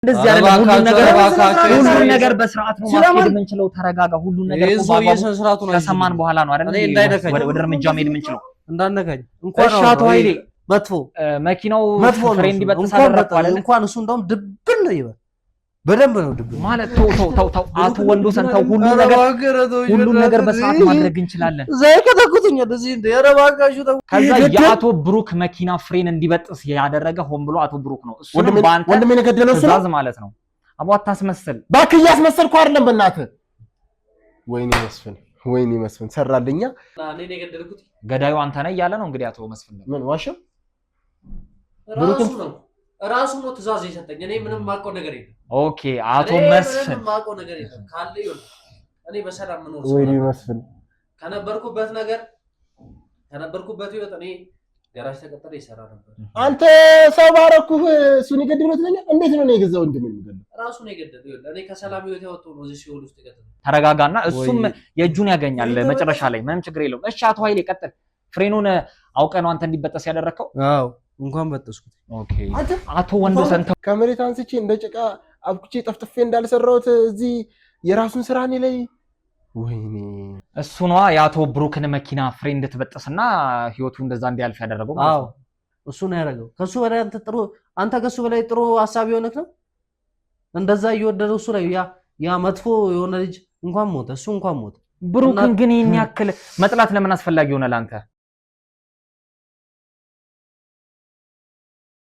እንደዚህ ያለ ሁሉ ነገር በስርዓት ነው ማስኬድ የምንችለው። ተረጋጋ። ሁሉ ነገር ከሰማን በኋላ ነው አይደል ወደ እርምጃ መሄድ የምንችለው። እንዳነካኝ እንኳን ሻቶ ኃይሌ መጥፎ መኪናው ፍሬንድ ይበጥስ አደረኩ አይደል? እንኳን እሱ እንደውም ድብን ነው ይበል በደንብ ነው ድብን ማለት ተው አቶ ወንዶሰን ተው። ሁሉ ነገር በስርዓት ማድረግ እንችላለን። ዘይከተኩትኛል እዚህ እንደ ያረባጋሹ ተው። ከዛ የአቶ ብሩክ መኪና ፍሬን እንዲበጥስ ያደረገ ሆን ብሎ አቶ ብሩክ ነው። እሱ ወንድሜ ነገደለው እሱ ትእዛዝ ማለት ነው። አቦ አታስመስል ባክ። እያስመሰልኩ አይደለም በእናትህ። ወይኔ መስፍን ሰራልኛ። እኔ ነኝ የገደልኩት። ገዳዩ አንተ ነህ እያለ ነው እንግዲህ አቶ መስፍን። ምን ዋሽው? ራሱ ነው ትእዛዝ የሰጠኝ። እኔ ምንም ማውቀው ነገር የለም። ኦኬ አቶ መስፍን ምንም ማውቀው ነገር የለም። ካለ ይሁን እኔ በሰላም ምኖር ሰው ወይኔ መስፍን ከነበርኩበት ህይወት እኔ ገራጅ ተቀጥሬ ይሰራ ነበር። አንተ ሰው ባረኩህ እሱን ይገድለው ትለኛለህ። እንዴት ነው የገዛው እንደሚገድለው? ራሱ ነው የገደለው። እኔ ከሰላም ህይወት ያወጣው ነው እዚህ ሲኦል ውስጥ ይገደለው። ተረጋጋና እሱም የእጁን ያገኛል መጨረሻ ላይ። ምንም ችግር የለውም። እሺ አቶ ኃይሌ ቀጥል። ፍሬኑን አውቀህ ነው አንተ እንዲበጠስ ያደረከው? አዎ እንኳን በጠስኩት። ኦኬ አቶ ወንዶሰን ከመሬት አንስቼ እንደ ጭቃ አብኩቼ ጠፍጥፌ እንዳልሰራሁት እዚህ የራሱን ስራ እኔ ላይ ወይኔ እሱ ነው የአቶ ብሩክን መኪና ፍሬን እንድትበጥስና ህይወቱ እንደዛ እንዲያልፍ ያደረገው ማለት ነው። እሱ ነው ያደረገው። ከሱ በላይ አንተ ከሱ በላይ ጥሩ ሐሳብ የሆነክ ነው እንደዛ እየወደደው እሱ ላይ ያ መጥፎ የሆነ ልጅ እንኳን ሞተ። እሱ እንኳን ሞተ። ብሩክን ግን ይሄን ያክል መጥላት ለምን አስፈላጊ ሆነ ላንተ?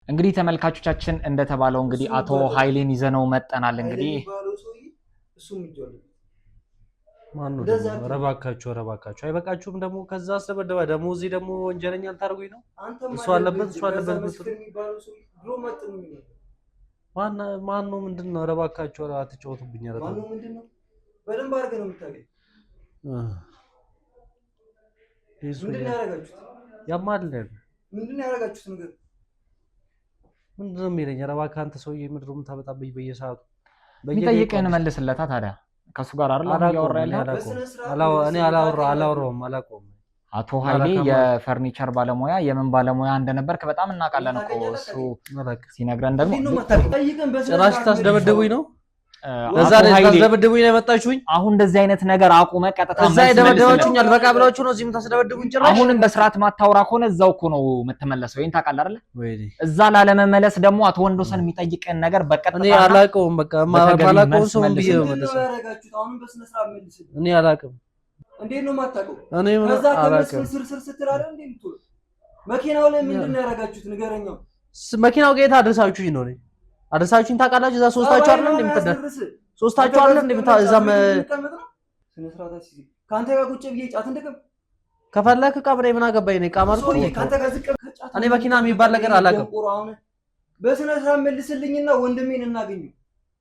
እንግዲህ ተመልካቾቻችን እንደተባለው እንግዲህ አቶ ኃይሌን ይዘነው መጠናል። እንግዲህ ማነው ረባካችሁ አይበቃችሁም? ደግሞ ከዛ አስደበደባ ደግሞ እዚህ ደግሞ ወንጀለኛ አልታርጉኝ ነው። እሱ አለበት ማነው? ምንድነው? ረባካችሁ አትጫወቱብኝ። ማነው? ምንድነው? በደንብ አድርገህ ነው የምታገኝ። ምንድነው ያደረጋችሁት? ያማል። ምንድነው ያደረጋችሁት? ነገር ምንድነው የሚለኝ? ረባካ አንተ ሰውዬ ምድሩም ታበጣብኝ በየሰዓቱ። የሚጠይቅህን መልስለታ ታዲያ ከሱ ጋር አይደል ያወራ ያለው? እኔ አላወራውም። አቶ ኃይሌ የፈርኒቸር ባለሙያ የምን ባለሙያ እንደነበርክ በጣም እናውቃለን እኮ። እሱ ሲነግረን ደግሞ ጭራሽ ታስደበደቡኝ ነው። ለዛ ታስደበደቡኝ ነው የመጣችሁኝ። አሁን እንደዚህ አይነት ነገር አቁመ ቀጥታ እዛ ይደበደባችሁኝ አልበቃ ብላችሁ ነው እዚህም ታስደበደቡኝ ጭራሽ። አሁንም በስርዓት ማታወራ ከሆነ እዛው እኮ ነው የምትመለሰው። ይሄን ታውቃለህ አይደል? እዛ ላለመመለስ ደግሞ አቶ ወንዶሰን የሚጠይቀን ነገር በቀጥታ እኔ አላውቀውም። በቃ ማላውቀው ሰው ብዬ ነው መለሰ። እኔ አላውቅም። እንዴት ነው የማታውቀው? እኔ አላውቅም። ስር ስትል አይደል እንዴ የምትውል? መኪናው ላይ ምንድን ነው ያደረጋችሁት? ንገረኛው። መኪናው ጋር አድርሳችሁኝ ነው አድርሳችሁኝ ታውቃላችሁ? እዛ ሶስታችሁ አይደል እንደምትደርስ ሶስታችሁ አይደል እንደምታዛም ካንተ ጋር ቁጭ ብዬ ጫት እንደቀም ከፈለክ ቀብሬ ምን አገባኝ ነው ቃማልኩ። ካንተ ጋር ዝቅ እኔ መኪና የሚባል ነገር አላውቅም። በስነ ስርዓት መልስልኝና ወንድሜን እናገኝ።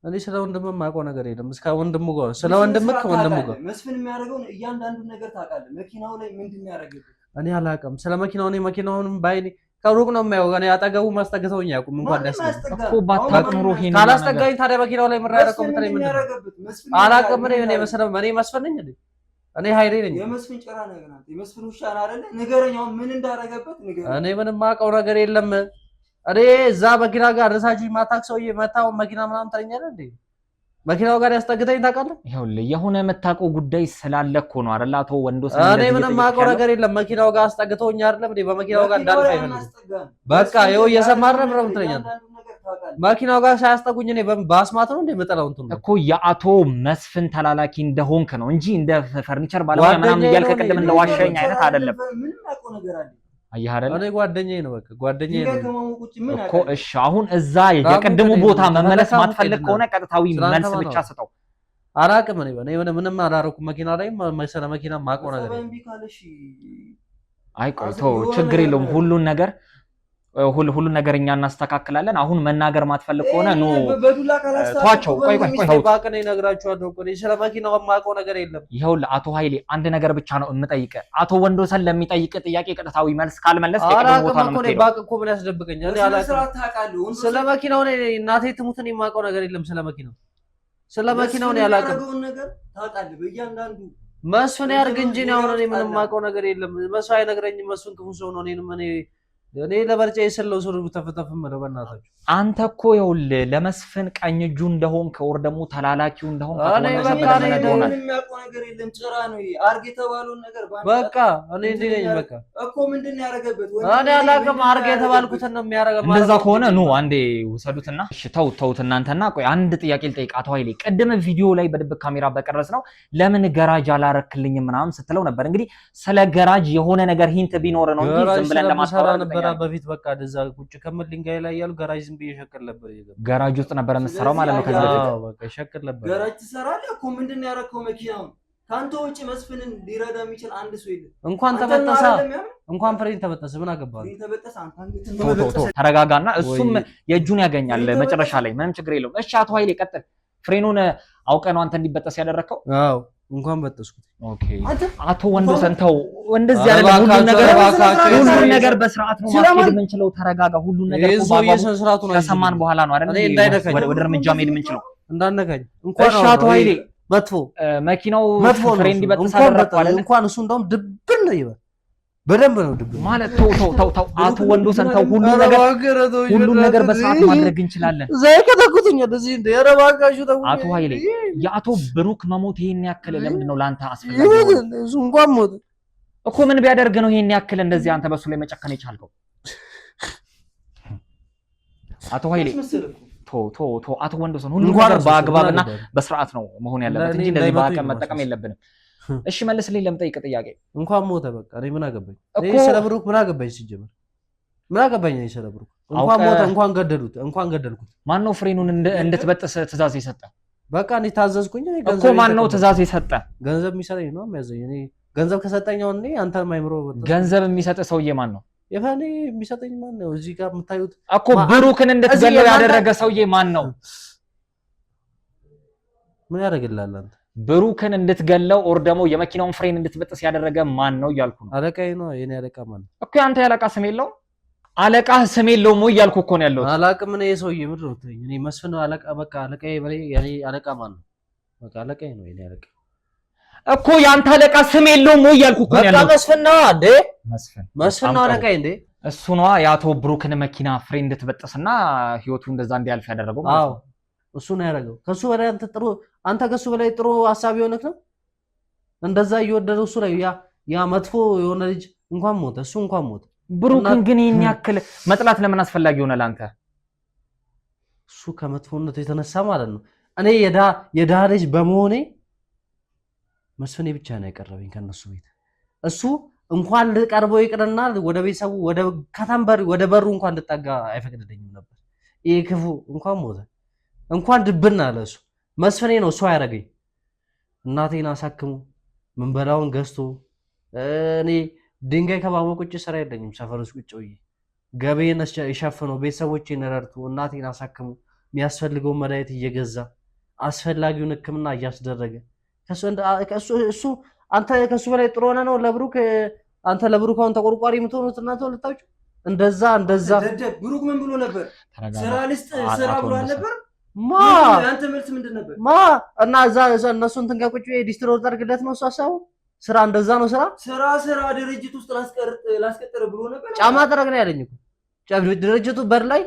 እኔ ስለ ወንድምህ የማውቀው ነገር የለም። እስከ ወንድሙ ጋር ስለ ወንድምህ ከወንድሙ ጋር መስፍን የሚያደርገውን እያንዳንዱን ነገር ታውቃለህ። መኪናው ላይ ምንድን ነው ያደረገው? እኔ አላውቅም ስለ መኪናው። እኔ መኪናውንም ባይኔ ከሩቅ ነው የማየው። እኔ አጠገቡ ማስጠገተውኝ ያውቁም እንኳን ደስ እኮ ባታውቅ ኑሮ ይሄን ካላስጠጋኝ ታዲያ መኪናው ላይ ምን ያደረገው ምትለኝ ምን አላውቅም። እኔ መስፍን ነኝ እንዴ? እኔ ኃይሌ ነኝ። የመስፍን ጭራ ነገር ናት። የመስፍን ውሻ አይደለ? ንገረኛው ምን እንዳደረገበት ንገረኝ። እኔ ምንም የማውቀው ነገር የለም። እኔ እዛ መኪና ጋር አድርሳችሁኝ ማታክ ሰውዬ መታው መኪና ምናምን ትለኛለህ እንዴ? መኪናው ጋር ያስጠግተኝ ታውቃለህ? ይኸውልህ የሆነ የምታውቀው ጉዳይ ስላለ እኮ ነው አይደል አቶ ወንዶሰን? እኔ ምንም የማውቀው ነገር የለም። መኪናው ጋር አስጠግተውኝ አይደለም እንዴ? በመኪናው ጋር እንዳልፍ አይፈልግም። በቃ ይኸው እየሰማህ ነው ትለኛለህ። መኪናው ጋር ሳያስጠጉኝ እኔ በአስማት ነው እንዴ የምጠላው? እንትን እኮ የአቶ መስፍን ተላላኪ እንደሆንክ ነው እንጂ እንደ ፈርኒቸር ባለሙያ ምናምን እያልክ ቅድም እንደዋሸኝ አይነት አይደለም። ምንም አውቀው ነገር አለ አየህ አይደል? እኔ ጓደኛዬ ነው በቃ ጓደኛዬ ነው እኮ። እሺ አሁን እዛ የቅድሙ ቦታ መመለስ ማትፈልግ ከሆነ ቀጥታዊ መልስ ብቻ ስጠው። አላውቅም። እኔ ምንም አላደረኩም። መኪና ላይ ስለ መኪና የማውቀው ነገር አይ ቆይ ተው፣ ችግር የለውም። ሁሉን ነገር እኛ እናስተካክላለን። አሁን መናገር ማትፈልግ ከሆነ ኖ ተዋቸው። ቆይ ባቀነ ይነግራችኋለሁ እኮ ስለ መኪናው የማውቀው ነገር የለም። ይኸውልህ አቶ ኃይሌ አንድ ነገር ብቻ ነው የምጠይቅህ። አቶ ወንዶሰን ለሚጠይቅ ጥያቄ ቀጥታዊ መልስ ካልመለስ የቅድሙ ቦታ ነው የምትሄደው። ባቅ እኮ ምን ያስደብቀኛል? እኔ አላውቅም ስለ መኪናው። እናቴ ትሙት እኔ የማውቀው ነገር የለም ስለ መኪናው። ስለ መኪናው ነው ያላውቅም። መስፍን ያርግ እንጂ ነው። አሁን እኔ ምንም የማውቀው ነገር የለም። መስፍን አይነግረኝም። መስፍን ክፉ ሰው ነው። እኔ እኔ ለበርጫ የሰለው ሱሪ ተፈተፈ ማለት በእናታችሁ አንተ እኮ ይኸውልህ ለመስፍን ቀኝ እጁ እንደሆንክ ወር ደግሞ ተላላኪው እንደሆንክ እኔ በቃ እኔ ምንም የሚያውቀው ነገር የለም። ጭራ ነው ይሄ አርግ የተባለውን ነገር በቃ እኔ እንዴ ነኝ በቃ እኮ ምንድነው ያደረገበት? እኔ አላውቅም። አርግ የተባልኩትን ነው የሚያደርገው። እንደዛ ከሆነ ኑ አንዴ ውሰዱትና እሺ ተውት እናንተና ቆይ አንድ ጥያቄ ልጠይቅ። አቶ ኃይሌ ቅድም ቪዲዮ ላይ በድብቅ ካሜራ በቀረጽ ነው ለምን ገራጅ አላረክልኝም ምናምን ስትለው ነበር። እንግዲህ ስለ ገራጅ የሆነ ነገር ሂንት ቢኖር ነው እንጂ ዝም ብለን ለማስፈራራት ነበር። በፊት በቃ እንደዛ ቁጭ ከመል ድንጋይ ላይ ያሉ ገራጅ ዝም ብዬ ሸክል ነበር። ገራጅ ውስጥ ነበር የምትሰራው ማለት ነው። ከዛ በቃ ሸክል ነበር። ገራጅ ትሰራለህ እኮ ምንድነው ያደረከው? መኪናው ካንተ ውጪ መስፍንን ሊረዳ የሚችል አንድ ሰው የለም። እንኳን ተበጠሰ እንኳን ፍሬን ተበጠሰ ምን አገባህ? ተበጠሰ አንተ ተረጋጋና እሱም የእጁን ያገኛል መጨረሻ ላይ ምንም ችግር የለውም። እሺ አቶ ኃይሌ ቀጥል። ፍሬኑን አውቀህ ነው አንተ እንዲበጠስ ያደረከው? አዎ እንኳን በጠስኩት። ኦኬ አቶ ወንዶሰን ተው፣ እንደዚህ አይደለም። ሁሉ ነገር በስርዓት ነው ማስኬድ የምንችለው። ተረጋጋ። ሁሉ ነገር ከሰማን በኋላ ነው አይደል ወደ እርምጃ መሄድ የምንችለው። እንዳነካኝ እንኳን አቶ ኃይሌ መጥፎ መኪናው ፍሬን እንዲበጠስ አደረግኩ አይደል? እንኳን እሱ እንደውም ድብን ነው ይበል በደንብ ነው ድብን ማለት ተው አቶ ወንዶሰን ተው። ሁሉ ነገር በስርዓት ማድረግ እንችላለን። ዘይ ከተኩትኝ እንደዚህ እንደ ያረባጋሹ ተው። አቶ ኃይሌ የአቶ ብሩክ መሞት ይሄን ያክል ለምንድን ነው ላንተ አስፈላጊ? እሱ እንኳን ሞት እኮ ምን ቢያደርግ ነው ይሄን ያክል እንደዚህ አንተ በሱ ላይ መጨከን የቻልከው? አቶ ኃይሌ ቶ አቶ ወንዶሰን ሁሉ ነገር በአግባብና በስርዓት ነው መሆን ያለበት እንጂ እንደዚህ በአቀም መጠቀም የለብንም። እሺ መልስልኝ ለምጠይቅ ጥያቄ። እንኳን ሞተ በቃ እኔ ምን አገባኝ? እኔ ስለ ብሩክ ምን አገባኝ? ሲጀምር ምን አገባኝ? እኔ ስለ ብሩክ እንኳን ሞተ እንኳን ገደልኩት። ማን ነው ፍሬኑን እንድትበጥስ ትእዛዝ የሰጠ? በቃ እኔ ታዘዝኩኝ። እኔ እኮ ማን ነው ትእዛዝ የሰጠ? ገንዘብ የሚሰጠኝ ነው የሚያዘኝ። እኔ ገንዘብ ከሰጠኛው እኔ አንተ ማይምሮ ገንዘብ የሚሰጥ ሰውዬ ማን ነው? የፋኔ የሚሰጠኝ ማን ነው? እዚህ ጋር የምታዩት እኮ ብሩክን እንድትገለው ያደረገ ሰውዬ ማን ነው? ምን ያደርግልሃል አንተ? ብሩክን እንድትገለው ኦር ደግሞ የመኪናውን ፍሬን እንድትበጥስ ያደረገ ማን ነው እያልኩ ነው። አለቃዬ ነው። የኔ አለቃ ማን ነው እኮ? አንተ ያለቃ ስም የለውም? አለቃህ ስም የለውም ወይ እያልኩ እኮ ነው ያለሁት። አላቅም ነው የሰውዬ ምንድን ነው የምትለኝ? እኔ መስፍን ነው አለቃ። በቃ አለቃዬ በላይ የኔ አለቃ ማን ነው? በቃ አለቃዬ ነው የኔ አለቃ እኮ። ያንተ አለቃ ስም የለውም ወይ እያልኩ እኮ ነው ያለሁት። በቃ መስፍን ነው እንዴ? መስፍን ነው አለቃዬ እንዴ? እሱ ነው የአቶ ብሩክን መኪና ፍሬን እንድትበጥስና ህይወቱ እንደዛ እንዲያልፍ ያደረገው ማለት ነው። እሱ ነው ያደረገው። ከሱ በላይ አንተ ከሱ በላይ ጥሩ ሐሳብ የሆነክ ነው እንደዛ እየወደደው እሱ ላይ ያ መጥፎ የሆነ ልጅ እንኳን ሞተ። እሱ እንኳን ሞተ። ብሩክን ግን ይሄን ያክል መጥላት ለምን አስፈላጊ ሆነ ላንተ? እሱ ከመጥፎነቱ የተነሳ ማለት ነው። እኔ የዳ ልጅ በመሆኔ መስፍኔ ብቻ ነው የቀረበኝ ከነሱ ቤት። እሱ እንኳን ልቀርበው ይቅርና ወደ ቤተሰቡ ወደ በሩ እንኳን ልጠጋ አይፈቅድልኝም ነበር። ይሄ ክፉ እንኳን ሞተ። እንኳን ድብና አለ እሱ። መስፍኔ ነው እሱ ያደረገኝ። እናቴን አሳክሙ ምንበላውን ገዝቶ እኔ ድንጋይ ከባሞ ቁጭ ስራ የለኝም ሰፈር ውስጥ ቁጭ ብዬ ገበዬን የሸፍነው ቤተሰቦቼን ረድቶ እናቴን አሳክሙ የሚያስፈልገውን መድኃኒት እየገዛ አስፈላጊውን ሕክምና እያስደረገ እሱ አንተ ከሱ በላይ ጥሩ ሆነ ነው ለብሩክ። አንተ ለብሩክ አሁን ተቆርቋሪ የምትሆኑት እናንተ ልታውቁ እንደዛ ብሩክ ምን ብሎ ነበር? ስራ ልስጥ ስራ ብሎ ነበር። አንተ መልስ ምንድን ነበር? እና እዛ እነሱ እንትን ጋር ቁጭ ዲስትሮት አድርግለት ነው እሱ ሀሳቡ። ስራ እንደዛ ነው። ስራ ድርጅት ውስጥ ላስቀጥር ብሎ ነበር። ጫማ ጠረግ ነው ያለኝ እኮ ድርጅቱ በር ላይ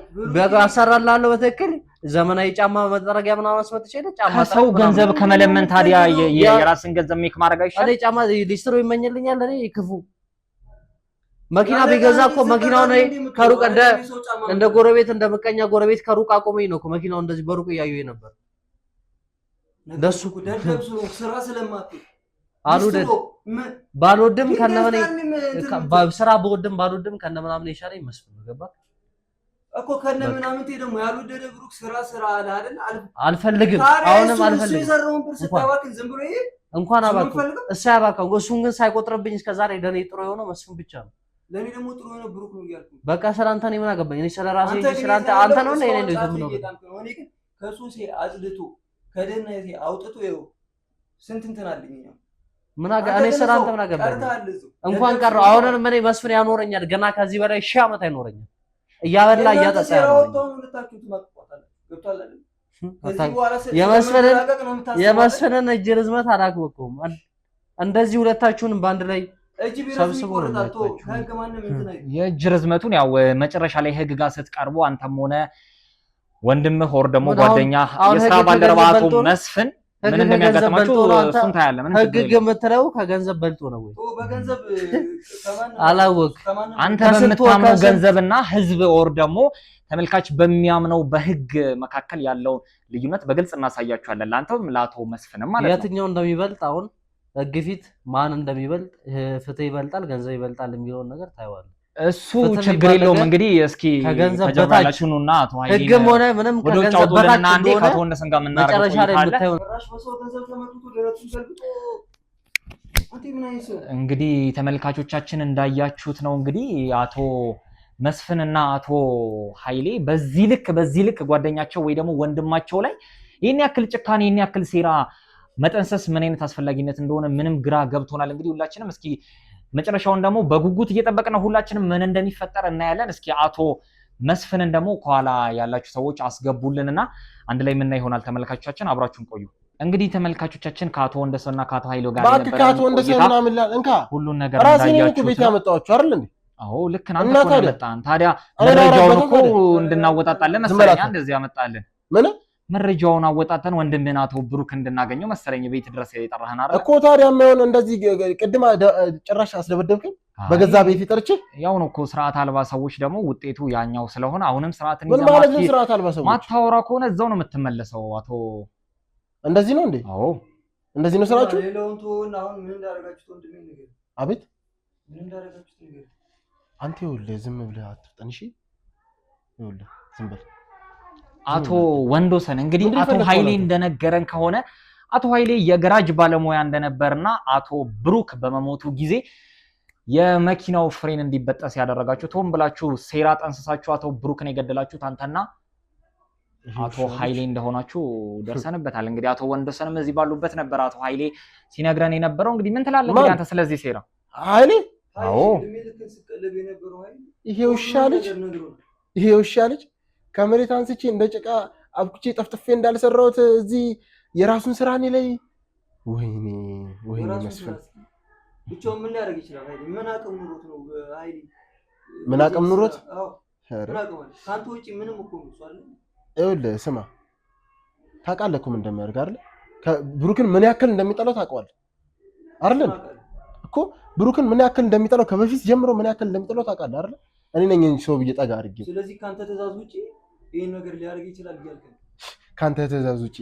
አሰራላለሁ በትክክል ዘመናዊ ጫማ መጠረጊያ ምናምን አስመጥቼ ጫማ ከሰው ገንዘብ ከመለመን ታዲያ የራስን ገንዘብ ሜክ ማድረግ አይሻልም? እኔ ጫማ ዲስትሮ ይመኝልኛል። እኔ ክፉ መኪና ቢገዛ እኮ መኪናው ነው ከሩቅ እንደ ጎረቤት እንደ ምቀኛ ጎረቤት ከሩቅ አቆመኝ ነው እኮ መኪናው እንደዚህ በሩቅ እያየሁኝ ነበር። እንደሱ ደደብሱ ስራ ስለማት ባልወድም ከነመኔ ስራ ባልወድም ከነምናምን ይሻለኝ መስፍን ነው። ገባ እኮ ከነምናምን ደግሞ ያልወደደ ብሩክ ስራ አለ አይደል? አልፈልግም። አሁንም አልፈልግም። የሰራውን ብር ስታባክን ዝም ብሎ ይሄ እንኳን አባክን እሱ ያባካው እሱን ግን ሳይቆጥርብኝ እስከዛሬ ለኔ ጥሩ የሆነው መስፍን ብቻ ነው። ለኔ ደግሞ ጥሩ የሆነ ብሩክ ነው እያልኩ በቃ ስላንተ እኔ ምን አገባኝ? እኔ ስለራሴ እንጂ ስላንተ አንተ ነው እንደ እኔ ነው የምኖረው። እኔ ግን ከሱሴ አጽድቶ ከደህንነቴ አውጥቶ ይኸው ስንት እንትን አለኝ ነው ምን እኔ ስላንተ ምን አገባኝ? እንኳን ቀረው አሁንም እኔ መስፍን ያኖረኛል ገና ከዚህ በላይ 1000 ዓመት አይኖረኛል። እያበላ እያጠጣ የመስፍንን እጅ ርዝመት አላውቅም። እንደዚህ ሁለታችሁንም በአንድ ላይ ሰብስቦ ነው የእጅ ርዝመቱን ያው መጨረሻ ላይ ህግ ጋር ስትቀርቡ አንተም ሆነ ወንድምህ ሆር ደግሞ ጓደኛ የሥራ ባልደረባ አቶ መስፍን ምን እንደሚያጋጥማችሁ እሱን ታያለህ። ምን ህግ የምትለው ከገንዘብ በልጦ ነው ወይ? በገንዘብ አላወቅ አንተ በምታምነው ገንዘብና ህዝብ ኦር ደግሞ ተመልካች በሚያምነው በህግ መካከል ያለው ልዩነት በግልጽ እናሳያችኋለን። ላንተም ለአቶ መስፍንም ማለት ነው የትኛው እንደሚበልጥ አሁን ህግ ፊት ማን እንደሚበልጥ ፍትህ ይበልጣል ገንዘብ ይበልጣል የሚለውን ነገር ታይዋለህ። እሱ ችግር የለውም። እንግዲህ እስኪ ከጀባላችሁ ነውና አቶ ኃይሌ ህግም ሆነ ምንም ከገንዘብ በታች አንዴ ካቶ እንደሰን ጋር ምናረጋው መጨረሻ ላይ የምታየው እንግዲህ ተመልካቾቻችን እንዳያችሁት ነው። እንግዲህ አቶ መስፍንና አቶ ኃይሌ በዚህ ልክ ጓደኛቸው ወይ ደግሞ ወንድማቸው ላይ ይሄን ያክል ጭካኔ ይሄን ያክል ሴራ መጠንሰስ ምን አይነት አስፈላጊነት እንደሆነ ምንም ግራ ገብቶናል። እንግዲህ ሁላችንም እስኪ መጨረሻውን ደግሞ በጉጉት እየጠበቅን ሁላችንም ምን እንደሚፈጠር እናያለን። እስኪ አቶ መስፍንን ደግሞ ከኋላ ያላችሁ ሰዎች አስገቡልንና አንድ ላይ ምን ይሆናል። ተመልካቾቻችን አብራችሁን ቆዩ። እንግዲህ ተመልካቾቻችን ከአቶ ወንደሰንና ከአቶ ኃይሌ ጋር ነበር ከአቶ ወንደሰንና ምን እንካ ሁሉን ነገር እንዳያችሁ ቤት ያመጣችሁ አይደል እንዴ? አዎ ልክ ናንተ እኮ መጣን። ታዲያ መረጃውን እኮ እንድናወጣጣለን መሰለኝ እንደዚህ ያመጣልን ምን መረጃውን አወጣተን ወንድምህን አቶ ብሩክ እንድናገኘው መሰለኝ ቤት ድረስ የጠራህን አይደል እኮ። ታዲያ የማይሆን እንደዚህ ቅድም ጭራሽ አስደበደብከኝ በገዛ ቤት ይጠርቼ። ያው ነው እኮ ስርዓት አልባ ሰዎች ደግሞ ውጤቱ ያኛው ስለሆነ አሁንም ስርዓትን ምን ማለት ነው? ስርዓት አልባ ሰዎች ማታወራ ከሆነ እዛው ነው የምትመለሰው። አቶ እንደዚህ ነው እንዴ? አዎ እንደዚህ ነው ስራችሁ። ሌላውን ተወና አሁን ምን እንዳደረጋችሁት ወንድሜ ነገር አቤት ምን እንዳደረጋችሁት ነገር አንተ ይኸውልህ ዝም ብለህ አትፍጠን እሺ። ይኸውልህ ዝም ብለህ አቶ ወንዶሰን እንግዲህ አቶ ኃይሌ እንደነገረን ከሆነ አቶ ኃይሌ የገራጅ ባለሙያ እንደነበርና አቶ ብሩክ በመሞቱ ጊዜ የመኪናው ፍሬን እንዲበጠስ ያደረጋችሁት ሆን ብላችሁ ሴራ ጠንስሳችሁ አቶ ብሩክን የገደላችሁት አንተና አቶ ኃይሌ እንደሆናችሁ ደርሰንበታል። እንግዲህ አቶ ወንዶሰንም እዚህ ባሉበት ነበር አቶ ኃይሌ ሲነግረን የነበረው። እንግዲህ ምን ትላለህ እንግዲህ አንተ ስለዚህ ሴራ? ኃይሌ አዎ ይሄ ውሻ ልጅ ከመሬት አንስቼ እንደ ጭቃ አብኩቼ ጠፍጥፌ እንዳልሰራሁት እዚህ የራሱን ስራ እኔ ላይ ወይኔ መስፍን ብቻው ምን ሊያደርግ ይችላል? ኃይሌ ምን አቅም ኑሮት ነው? ኃይሌ ምን አቅም ኑሮት? አዎ ካንተ ውጪ ምንም እኮ ነው አይደል? ይኸውልህ ስማ፣ ታውቃለህ እኮ ምን እንደሚያደርግ አይደል? ብሩክን ምን ያክል እንደሚጠላው ታውቀዋለህ አይደል? እኮ ብሩክን ምን ያክል እንደሚጠላው ከበፊት ጀምሮ ምን ያክል እንደሚጠላው ታውቃለህ አይደል? እኔ ነኝ እንጂ ሰው ብዬ ጠጋ አድርጌ። ስለዚህ ካንተ ትእዛዝ ውጪ ይሄን ነገር ሊያደርግ ይችላል እያልክ ነው? ካንተ ትእዛዝ ውጪ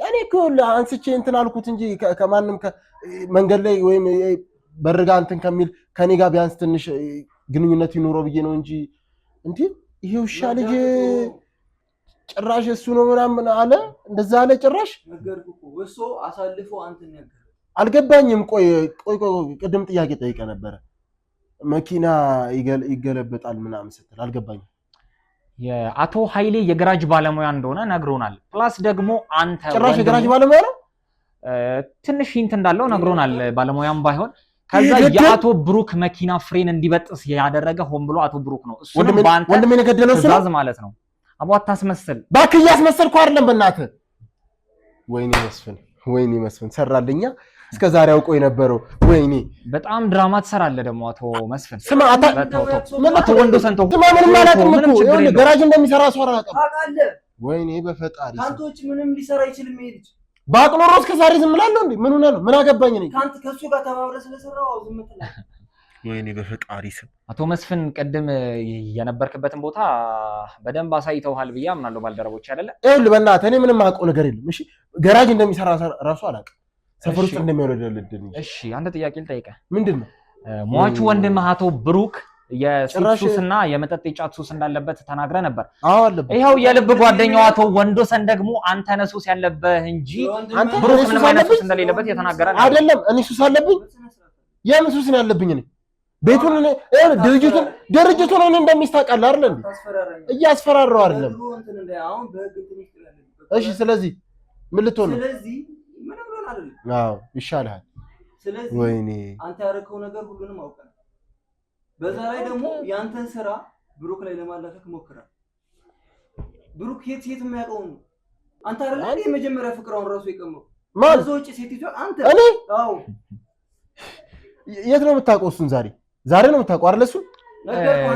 እኔ እኮ አንስቼ እንትን አልኩት እንጂ ከማንም መንገድ ላይ ወይም በርጋ እንትን ከሚል ከኔ ጋር ቢያንስ ትንሽ ግንኙነት ይኖረው ብዬ ነው እንጂ እንዴ ይሄ ውሻ ልጅ ጭራሽ እሱ ነው ምናምን አለ። እንደዛ አለ ጭራሽ ነገርኩ እኮ እሱ አሳልፎ አንተን ነገር አልገባኝም። ቆይ ቅድም ጥያቄ ጠይቀ ነበረ መኪና ይገለበጣል ምናምን ስትል አልገባኝም። የአቶ ኃይሌ የገራጅ ባለሙያ እንደሆነ ነግሮናል። ፕላስ ደግሞ አንተ ጭራሽ የገራጅ ባለሙያ ነው ትንሽ ሂንት እንዳለው ነግሮናል። ባለሙያም ባይሆን ከዛ የአቶ ብሩክ መኪና ፍሬን እንዲበጥስ ያደረገ ሆን ብሎ አቶ ብሩክ ነው። እሱ ነው ባንተ ወንድሜ ነገደለው እሱ ትእዛዝ ማለት ነው። አቦ አታስመስል እባክህ፣ እያስመሰልኩ አይደለም በእናትህ። ወይኔ መስፍን ሰራልኛ እስከ ዛሬ አውቆ የነበረው ወይኔ። በጣም ድራማ ትሰራለህ ደግሞ አቶ መስፍን። ስማ አቶ ወንዶሰን ተው፣ ስማ ምንም አላውቅም እኮ ይኸውልህ፣ ገራጅ እንደሚሰራ ሰው አላውቅም። ወይኔ በፈጣሪ ካንቶች ምንም ሊሰራ አይችልም ይሄ ልጅ። ባቅሎሮ እስከ ዛሬ ዝም እላለሁ እንዴ? ምን ሆነ ነው? ምን አገባኝ ነኝ? ካንተ ከሱ ጋር ተባብረህ ስለሰራው ዝም ትላለህ። ወይኔ በፈጣሪ ስም። አቶ መስፍን ቅድም የነበርክበትን ቦታ በደንብ አሳይተውሃል ብዬ አምናለሁ ባልደረቦች አይደለ? ይኸውልህ በእናትህ እኔ ምንም አውቀው ነገር የለም። እሺ ገራጅ እንደሚሰራ ራሱ አላውቅም። ሰፈር ውስጥ እንደሚወለደልኝ። እሺ አንተ ጥያቄ ልጠይቅህ። ምንድነው? ሟቹ ወንድምህ አቶ ብሩክ የሱስና የመጠጥ የጫት ሱስ እንዳለበት ተናግረ ነበር። አዎ አለበት። ይኸው የልብ ጓደኛው አቶ ወንዶሰን ደግሞ አንተ ነህ ሱስ ያለብህ እንጂ ብሩክ ምንም አይነት ሱስ እንደሌለበት የተናገረ ነው። አይደለም እኔ ሱስ አለብኝ? የምን ሱስ ነው ያለብኝ? እኔ ቤቱን ድርጅቱን እኔ እንደሚስታቃል አይደል እንዴ? እያስፈራራው አይደለም። እሺ ስለዚህ ምን ልትሆን ነው? ስለዚህ ምን ብሎን አይደል? አዎ ይሻልሃል። ስለዚህ ወይኔ አንተ ያደረከው ነገር ሁሉንም አውቀናል። በዛ ላይ ደግሞ ያንተን ስራ ብሩክ ላይ ለማላከክ ሞክራል። ብሩክ የት የሚያውቀው ነው? አንተ አይደል የመጀመሪያ ፍቅራውን ራሱ የቀመው? ማዘውጭ ሴት ይዟል አንተ። እኔ አዎ የት ነው የምታውቀው? እሱን ዛሬ ነው የምታውቀው አይደል? እሱን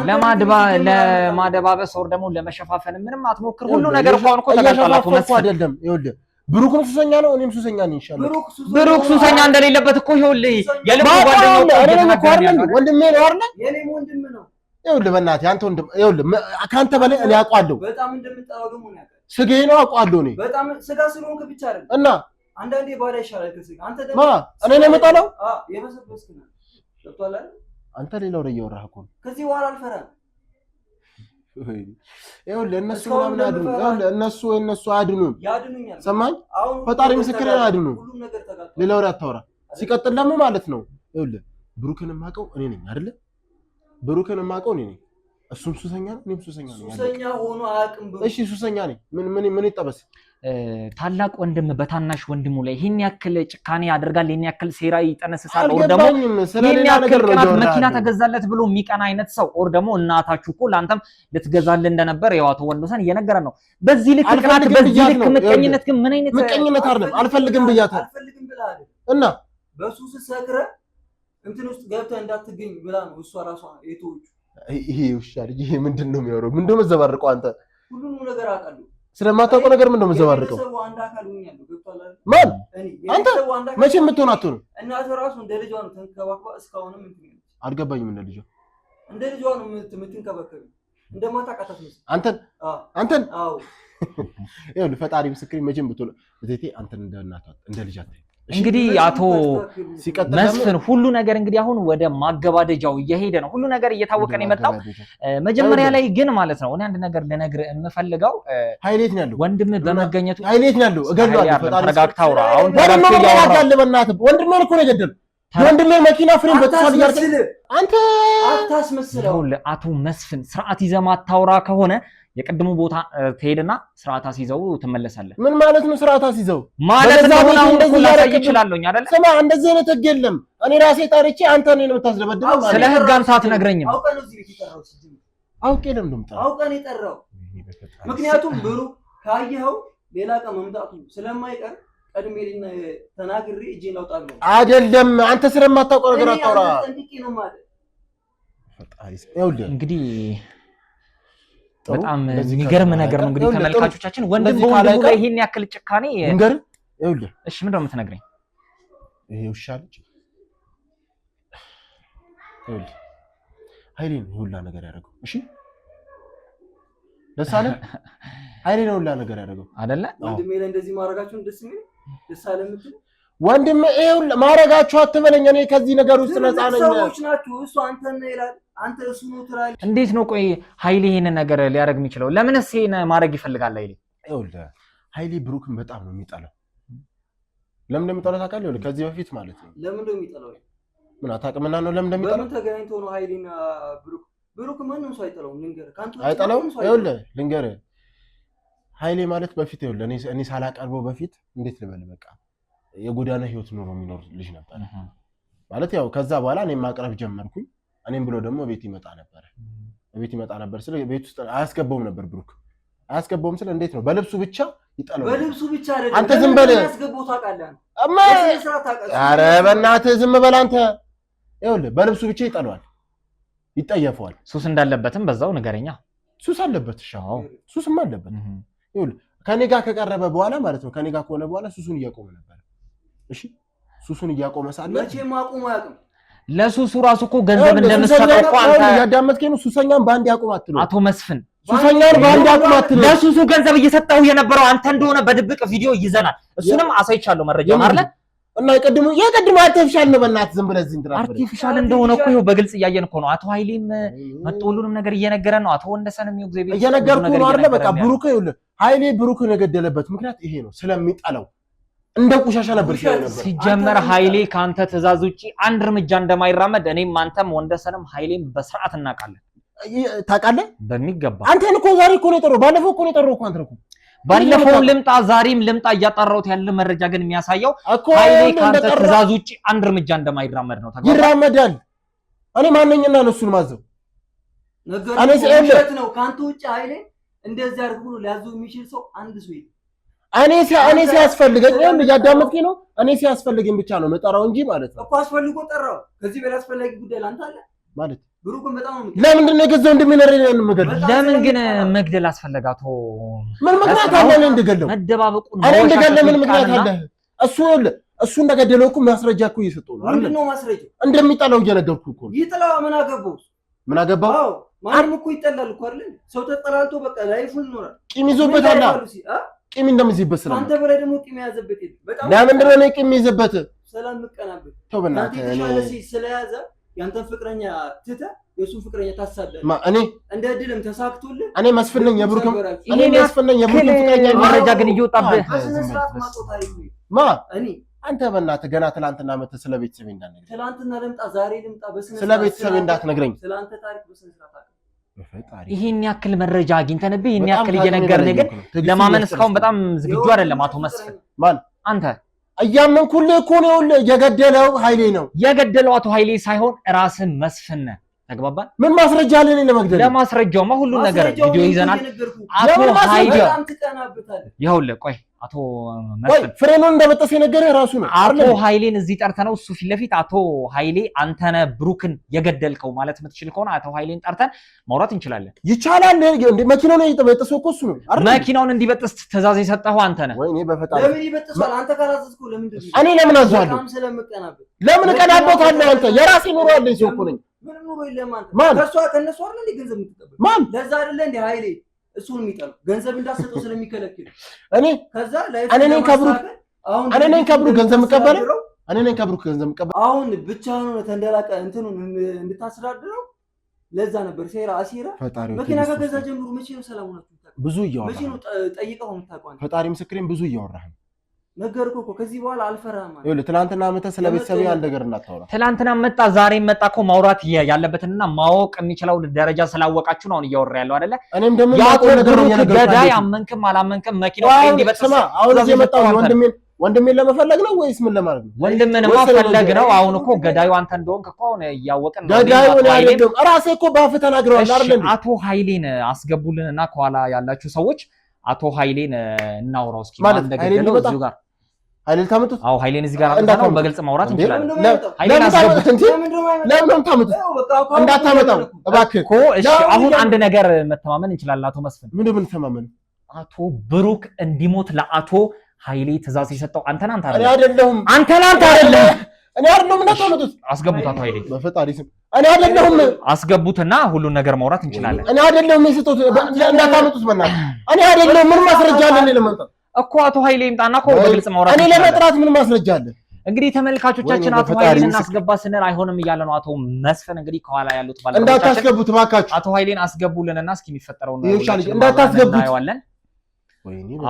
ለማደባበስ ወር ደግሞ ለመሸፋፈን ምንም አትሞክር። ሁሉ ነገር እንኳን እኮ ተጋጣላችሁ መስፈን አይደለም። ይኸውልህ ብሩክም ሱሰኛ ነው፣ እኔም ሱሰኛ ነኝ። ኢንሻአላህ ብሩክ ሱሰኛ እንደሌለበት እኮ ይኸውልህ የልብ ጓደኛው ወንድሜ ነው አይደል? የኔም ወንድም ነው። ይኸውልህ በእናትህ አንተ ወንድም ይኸውልህ ካንተ በላይ እኔ አውቀዋለሁ። በጣም እንደምጠራው ደግሞ ነው ያውቃል። ስጋዬ ነው አውቀዋለሁ። እኔ በጣም ስጋ ስለሆንክ ብቻ አይደለም እና አንዳንዴ ባዳ ይሻላል ከስጋ። አንተ ደግሞ እኔ ነው የምጠላው። የበሰበስክ ነው ገብቶሃል አይደል? አንተ ሌላው ላይ እያወራህ እኮ ነው። ከዚህ በኋላ አልፈራም። ይኸውልህ እነሱ ምናምን አድኑ። ይኸውልህ እነሱ አድኑን ያድኑኛል። ሰማኝ ፈጣሪ ምስክሬ አድኑ። ሌላው ላይ አታወራ። ሲቀጥል ደግሞ ማለት ነው ይኸውልህ ብሩክን የማውቀው እኔ ነኝ አይደለ? ብሩክን የማውቀው እኔ ነኝ። እሱም ሱሰኛ ነው፣ እኔም ሱሰኛ ነኝ። ሱሰኛ ሆኖ አያውቅም ብሩክ። እሺ ሱሰኛ ነኝ። ምን ይጠበስ? ታላቅ ወንድም በታናሽ ወንድሙ ላይ ይሄን ያክል ጭካኔ ያደርጋል፣ ይሄን ያክል ሴራ ይጠነስሳል። ኦር ደግሞ ይሄን ያክል ቅናት መኪና ተገዛለት ብሎ የሚቀና አይነት ሰው ኦር ደግሞ እናታችሁ እኮ ላንተም ልትገዛልህ እንደነበር ያው አቶ ወንዶሰን እየነገረን ነው። በዚህ ልክ ቅናት፣ በዚህ ልክ ምቀኝነት ግን ምን አይነት ምቀኝነት አይደለም። አልፈልግም ብያታለሁ እና በሱስ ሰክረ እንትን ውስጥ ገብተህ እንዳትገኝ ብላ ነው እሷ ራሷ የቶቹ። ይሄ ውሻ ልጅ ይሄ ምንድነው የሚያወራው? ምንድነው መዘባርቀው? አንተ ሁሉንም ነገር አውቃለሁ። ስለማታውቀው ነገር ምንድነው መዘባርቀው? ማን አንተ? መቼ የምትሆን አትሆንም? እናት ራሱ እንደ ልጇ ነው ተንከባክባ እስካሁንም እንትን ነው። አልገባኝም። እንደ ልጇ ነው የምትንከባከብ። እንደማታውቃት አትመስል። አንተን አዎ ይኸውልህ ፈጣሪ ምስክሬ መቼም ብትሆን እቴቴ አንተን እንደ እናት እንደ ልጅ አትሆንም። እንግዲህ አቶ መስፍን ሁሉ ነገር እንግዲህ አሁን ወደ ማገባደጃው እየሄደ ነው። ሁሉ ነገር እየታወቀ ነው የመጣው። መጀመሪያ ላይ ግን ማለት ነው እኔ አንድ ነገር ልነግርህ የምፈልገው ኃይሌት ነው ያለው ወንድም በመገኘቱ ኃይሌት ነው ያለው እገድላለሁ። ፈጣሪ ተረጋግተህ አውራ። አሁን ወንድሜ እኮ ነው የገደለው። ወንድሜ መኪና ፍሬም በተሳል ያርክ አንተ አታስመስለው። አቶ መስፍን ስርዓት ይዘህ ማታውራ ከሆነ የቅድሙ ቦታ ትሄድና ስርዓት አስይዘው ትመለሳለህ። ምን ማለት ነው ስርዓት አስይዘው ማለት ነው? አሁን እንደዚህ ላሳይ ይችላልኝ አይደል? ስማ እንደዚህ አይነት ህግ የለም። እኔ ራሴ ጠርቼ አንተ እኔን የምታስደበድበው ማለት ስለ ህግ አንተ አትነግረኝም። አውቀህ ነው እዚህ ቤት የጠራው። አውቄ ለምን ነው የምጠራው? አውቀህ ነው የጠራው። ምክንያቱም ብሩክ ካየኸው ሌላ ቀን መምጣቱ ስለማይቀር ቀድሜ ተናግሬ እጄን ላውጣ ብለው አይደለም። አንተ ስለማታውቀው ነገር አታውራ። እንግዲህ በጣም የሚገርም ነገር ነው። እንግዲህ ተመልካቾቻችን ወንድም በወንድሙ ላይ ይሄን ያክል ጭካኔ እንገርህ። ይኸውልህ እሺ ምንድነው የምትነግረኝ? ይሄ ውሻ ልጅ ይኸውልህ ኃይሌ ነው ሁላ ነገር ያደረገው። እሺ ደስ አለ። ኃይሌ ነው ሁላ ነገር ያደረገው አይደለ? ወንድሜ ላይ እንደዚህ ማድረጋችሁን ደስ የሚል ደስ አለ የምትል ወንድሜ ይኸውልህ ማድረጋችሁ አትበለኝ። እኔ ከዚህ ነገር ውስጥ ነፃ ነኝ። ሰዎች ናችሁ። እሱ አንተን ነው ይላል፣ አንተ እሱ ነው ትላለህ። እንዴት ነው ቆይ ኃይሌ ይሄን ነገር ሊያደርግ የሚችለው? ለምንስ ይሄን ማድረግ ይፈልጋል ኃይሌ? ይኸውልህ ኃይሌ ብሩክን በጣም ነው የሚጠላው። ለምን እንደሚጠላው ታውቃለህ? ይኸውልህ ከዚህ በፊት ማለት ነው። ለምን እንደሚጠላው ምን አታውቅምና ነው ለምን እንደሚጠላው? ለምን ተገናኝቶ ነው ኃይሌና ብሩክ ማንንም ሰው አይጠላውም። ልንገርህ ካንተ አይጠላውም። ይኸውልህ ልንገርህ ኃይሌ ማለት በፊት ይኸውልህ እኔ ሳላቀርበው በፊት እንዴት ልበል በቃ የጎዳና ህይወት ኖሮ የሚኖር ልጅ ነበር ማለት ያው ከዛ በኋላ እኔም ማቅረብ ጀመርኩኝ። እኔም ብሎ ደግሞ ቤት ይመጣ ነበር። ስለ ቤት ውስጥ አያስገባውም ነበር ብሩክ አያስገባውም። ስለ እንዴት ነው በልብሱ ብቻ ይጠላው። በልብሱ ብቻ አይደለም አንተ ዝም በል ያስገባው ታውቃለህ። ኧረ በእናትህ ዝም በል አንተ። ይኸውልህ በልብሱ ብቻ ይጠላዋል፣ ይጠየፈዋል። ሱስ እንዳለበትም በዛው ንገረኛ። ሱስ አለበት። ሻው ሱስም አለበት። ይኸውልህ ከኔ ጋር ከቀረበ በኋላ ማለት ነው ከኔ ጋር ከሆነ በኋላ ሱሱን እያቆመ ነበር። እሺ ሱሱን እያቆመ ሳለ መቼም አቁሞ አያውቅም። ለሱሱ ራሱ እኮ ገንዘብ እንደምትሰጠው እኮ አንተ ያዳመጥከኝ ነው። ሱሰኛን ባንድ ያቆም አትለው አቶ መስፍን። ሱሰኛን ባንድ ያቆም አትለው። ለሱሱ ገንዘብ እየሰጠው የነበረው አንተ እንደሆነ በድብቅ ቪዲዮ ይዘናል። እሱንም አሳይቻለሁ መረጃ ማለት እና የቀድሙ አርቲፊሻል ነው። በእናትህ ዝም ብለህ እዚህ እንድራፍ አርቲፊሻል እንደሆነ እኮ ይኸው በግልጽ እያየን እኮ ነው። አቶ ኃይሌም መጥቶ ሁሉንም ነገር እየነገረን ነው። አቶ ወንደሰንም ይኸው እግዚአብሔር እየነገርኩህ ነው አይደል? በቃ ብሩክ ይኸውልህ ኃይሌ ብሩክን የገደለበት ምክንያት ይሄ ነው። ስለሚጠላው እንደ ቆሻሻ ነበር ሲሆን ሲጀመር ኃይሌ ካንተ ትእዛዝ ውጪ አንድ እርምጃ እንደማይራመድ እኔም አንተም ወንደሰንም ኃይሌም በስርዓት እናውቃለን። ታውቃለህ በሚገባ። አንተን እኮ ዛሬ እኮ ነው የጠራው። ባለፈው እኮ ነው የጠራው እኮ አንተ እኮ ባለፈው ልምጣ ዛሬም ልምጣ እያጣራሁት ያለ መረጃ ግን የሚያሳየው ኃይሌ ካንተ ትእዛዝ ውጪ አንድ እርምጃ እንደማይራመድ ነው። ይራመዳል። እኔ ማንኛና ነው እሱን ማዘው ነገር ነው ካንተ ውጪ ኃይሌ እንደዚህ አድርጎ ሊያዘው የሚችል ሰው አንድ ሰው እኔ ሲያስፈልገኝ እያዳመጥከኝ ነው። እኔ ሲያስፈልገኝ ብቻ ነው መጠራው እንጂ ማለት ነው እኮ አስፈልጎ ጠራው። ከዚህ በላይ አስፈላጊ ጉዳይ ላንተ አለ ማለት ብሩክን በጣም ነው። ለምንድን ነው የገዛው እንደሚነረኝ ነው የምገድለው? ለምን ግን መግደል አስፈለጋቶ? ምን ምክንያት አለ እኔ እንድገለው? መደባበቁን እኔ እንድገለው ምን ምክንያት አለ? እሱ እንደገደለው እኮ ማስረጃ እኮ እየሰጠው ነው። ምንድን ነው ማስረጃው? እንደሚጠላው እየነገርኩህ እኮ ነው። ይጥላው ምን አገባው? ምን አገባው? አዎ ማንም እኮ ይጠላል እኮ አይደል? ሰው ተጠላልቶ በቃ ላይፉን ይኖራል። ቂም ይዞበታል። ቂም እንደምይዝበት ስለምን አንተ በላይ ደግሞ ቂም ያዘበት የለም። በጣም ለምንድን ነው ቂም ይዘበት? ሰላም ምቀናበት ተው በእናትህ እኔ ስለያዘ ያንተን ፍቅረኛ ትተህ የሱን ፍቅረኛ ታሳደደ እኔ እንደ ድልም ተሳክቶልህ እኔ መስፍን ነኝ የብሩክም እኔ መስፍን ነኝ የብሩክም ፍቅረኛ መረጃ ግን እየወጣብህ እኔ አንተ በእናትህ ገና ትላንትና መተህ ስለ ቤተሰቤ እንዳትነግረኝ። ትላንትና ልምጣ ዛሬ ልምጣ በስነ ስለ ቤተሰቤ እንዳትነግረኝ። ስለአንተ ታሪክ በስነ ስርዓት ይሄን ያክል መረጃ አግኝተንብህ ይሄን ያክል እየነገርን ግን ለማመን እስካሁን በጣም ዝግጁ አይደለም አቶ መስፍን። ማን አንተ? እያመንኩልህ እኮ ነው። የገደለው ኃይሌ ነው። የገደለው አቶ ኃይሌ ሳይሆን ራስን መስፍን ነህ። ተግባባን? ምን ማስረጃ አለ እኔ ለመግደል? ለማስረጃውማ ሁሉን ነገር ቪዲዮ ይዘናል። አቶ ኃይሌ ይኸውልህ ቆይ አቶ መስፍን ፍሬኑን እንደበጠሰ የነገረህ ራሱ ነው። አቶ ኃይሌን እዚህ ጠርተነው እሱ ፊት ለፊት አቶ ኃይሌ አንተ ነህ ብሩክን የገደልከው ማለት የምትችል ከሆነ አቶ ኃይሌን ጠርተን ማውራት እንችላለን። ይቻላል እንዴ? መኪናውን የበጠሰው እኮ እሱ ነው አይደል? መኪናውን እንዲበጥስ ትእዛዝ የሰጠኸው አንተ ነህ። ወይኔ በፈጣሪ ለምን ይበጥሳል? አንተ ካላዘዝከው ለምን እንደዚህ? እኔ ለምን አዘዋለሁ? ለምን እቀናበታለሁ? አንተ የራሴ ኑሮ አለኝ ሰው እኮ ነኝ። ምንም ኑሮ የለም አንተ። ማን ከነሱ አይደል እንዴ ገንዘብ የምትጠብቅ? ማን ለዛ አይደለ እንዴ ኃይሌ እሱን የሚጠሉ ገንዘብ እንዳሰጠው ስለሚከለክል እኔ ከዛ እኔ ነኝ ከብሩክ ገንዘብ የምቀበለው እኔ ነኝ ከብሩክ ገንዘብ የምቀበለው። አሁን ብቻህን ሆነህ ተንደላቀ እንትኑን እንድታስራድረው ለዛ ነበር ሴራ አሲራ መኪና ከገዛ ጀምሮ መቼ ነው ሰላም ሆናችሁ? ብዙ እያወራህ መቼ ነው ጠይቀው የምታውቀው? ፈጣሪ ምስክሬን ብዙ እያወራህ ነገርኩህ እኮ ከዚህ በኋላ አልፈራህም። ይኸውልህ ትናንትና መተህ ስለ ቤተሰቤ አንድ ነገር እንዳታወራ። ትናንትና መጣ ዛሬ መጣ እኮ ማውራት ያለበትንና ማወቅ የሚችለው ደረጃ ስላወቃችሁ ነው እያወራ ያለው አይደለ? እኔም ደግሞ ያው ነገር ነው የነገርኩህ። ገዳይ አመንክም አላመንክም መኪናው ላይ እንዲበጥስ አሁን እዚህ የመጣው ወንድሜን ለመፈለግ ነው ወይስ ምን ለማድረግ ነው? ወንድምንማ ፈለግ ነው። አሁን እኮ ገዳዩ አንተ እንደሆንክ እኮ ነው እያወቅን ነው። ገዳዩ ነው አይደለም ራሴ እኮ ባፍ ተናግረዋል አይደል? አቶ ኃይሌን አስገቡልንና ከኋላ ያላችሁ ሰዎች አቶ ኃይሌን እናውራው እስኪ ማን እንደገደለው እዚሁ ጋር ኃይሌን ታመጡት። አዎ ኃይሌን እዚህ ጋር አምጥተው በግልጽ ማውራት እንችላለን። ኃይሌን አስገቡት እንጂ ለምን ታመጡት? እንዳታመጣው እባክህ እኮ። እሺ አሁን አንድ ነገር መተማመን እንችላለን አቶ መስፍን። ምን ተማመን? አቶ ብሩክ እንዲሞት ለአቶ ኃይሌ ትእዛዝ የሰጠው አንተና አንተ አይደለም? እኔ አይደለሁም። አንተና አንተ አይደለም? እኔ አይደለሁም። እንዳታመጡት። አስገቡት አቶ ኃይሌ በፈጣሪ ስም። እኔ አይደለሁም። አስገቡትና ሁሉን ነገር ማውራት እንችላለን። እኔ አይደለሁም የሰጠሁት። እንዳታመጡት በእናትህ። እኔ አይደለሁም። ምን ማስረጃ አለ ለማምጣት እኮ አቶ ኃይሌ ይምጣና እኮ በግልጽ ማውራት እኔ ለመጥራት ምን ማስረጃ አለ? እንግዲህ ተመልካቾቻችን አቶ ኃይሌን እናስገባ ስንል አይሆንም እያለ ነው አቶ መስፍን። እንግዲህ ከኋላ ያሉት ባለቤቶቻችን እንዳታስገቡት እባካችሁ። አቶ ኃይሌን አስገቡልንና እስኪ የሚፈጠረው ነው እንዳታስገቡት።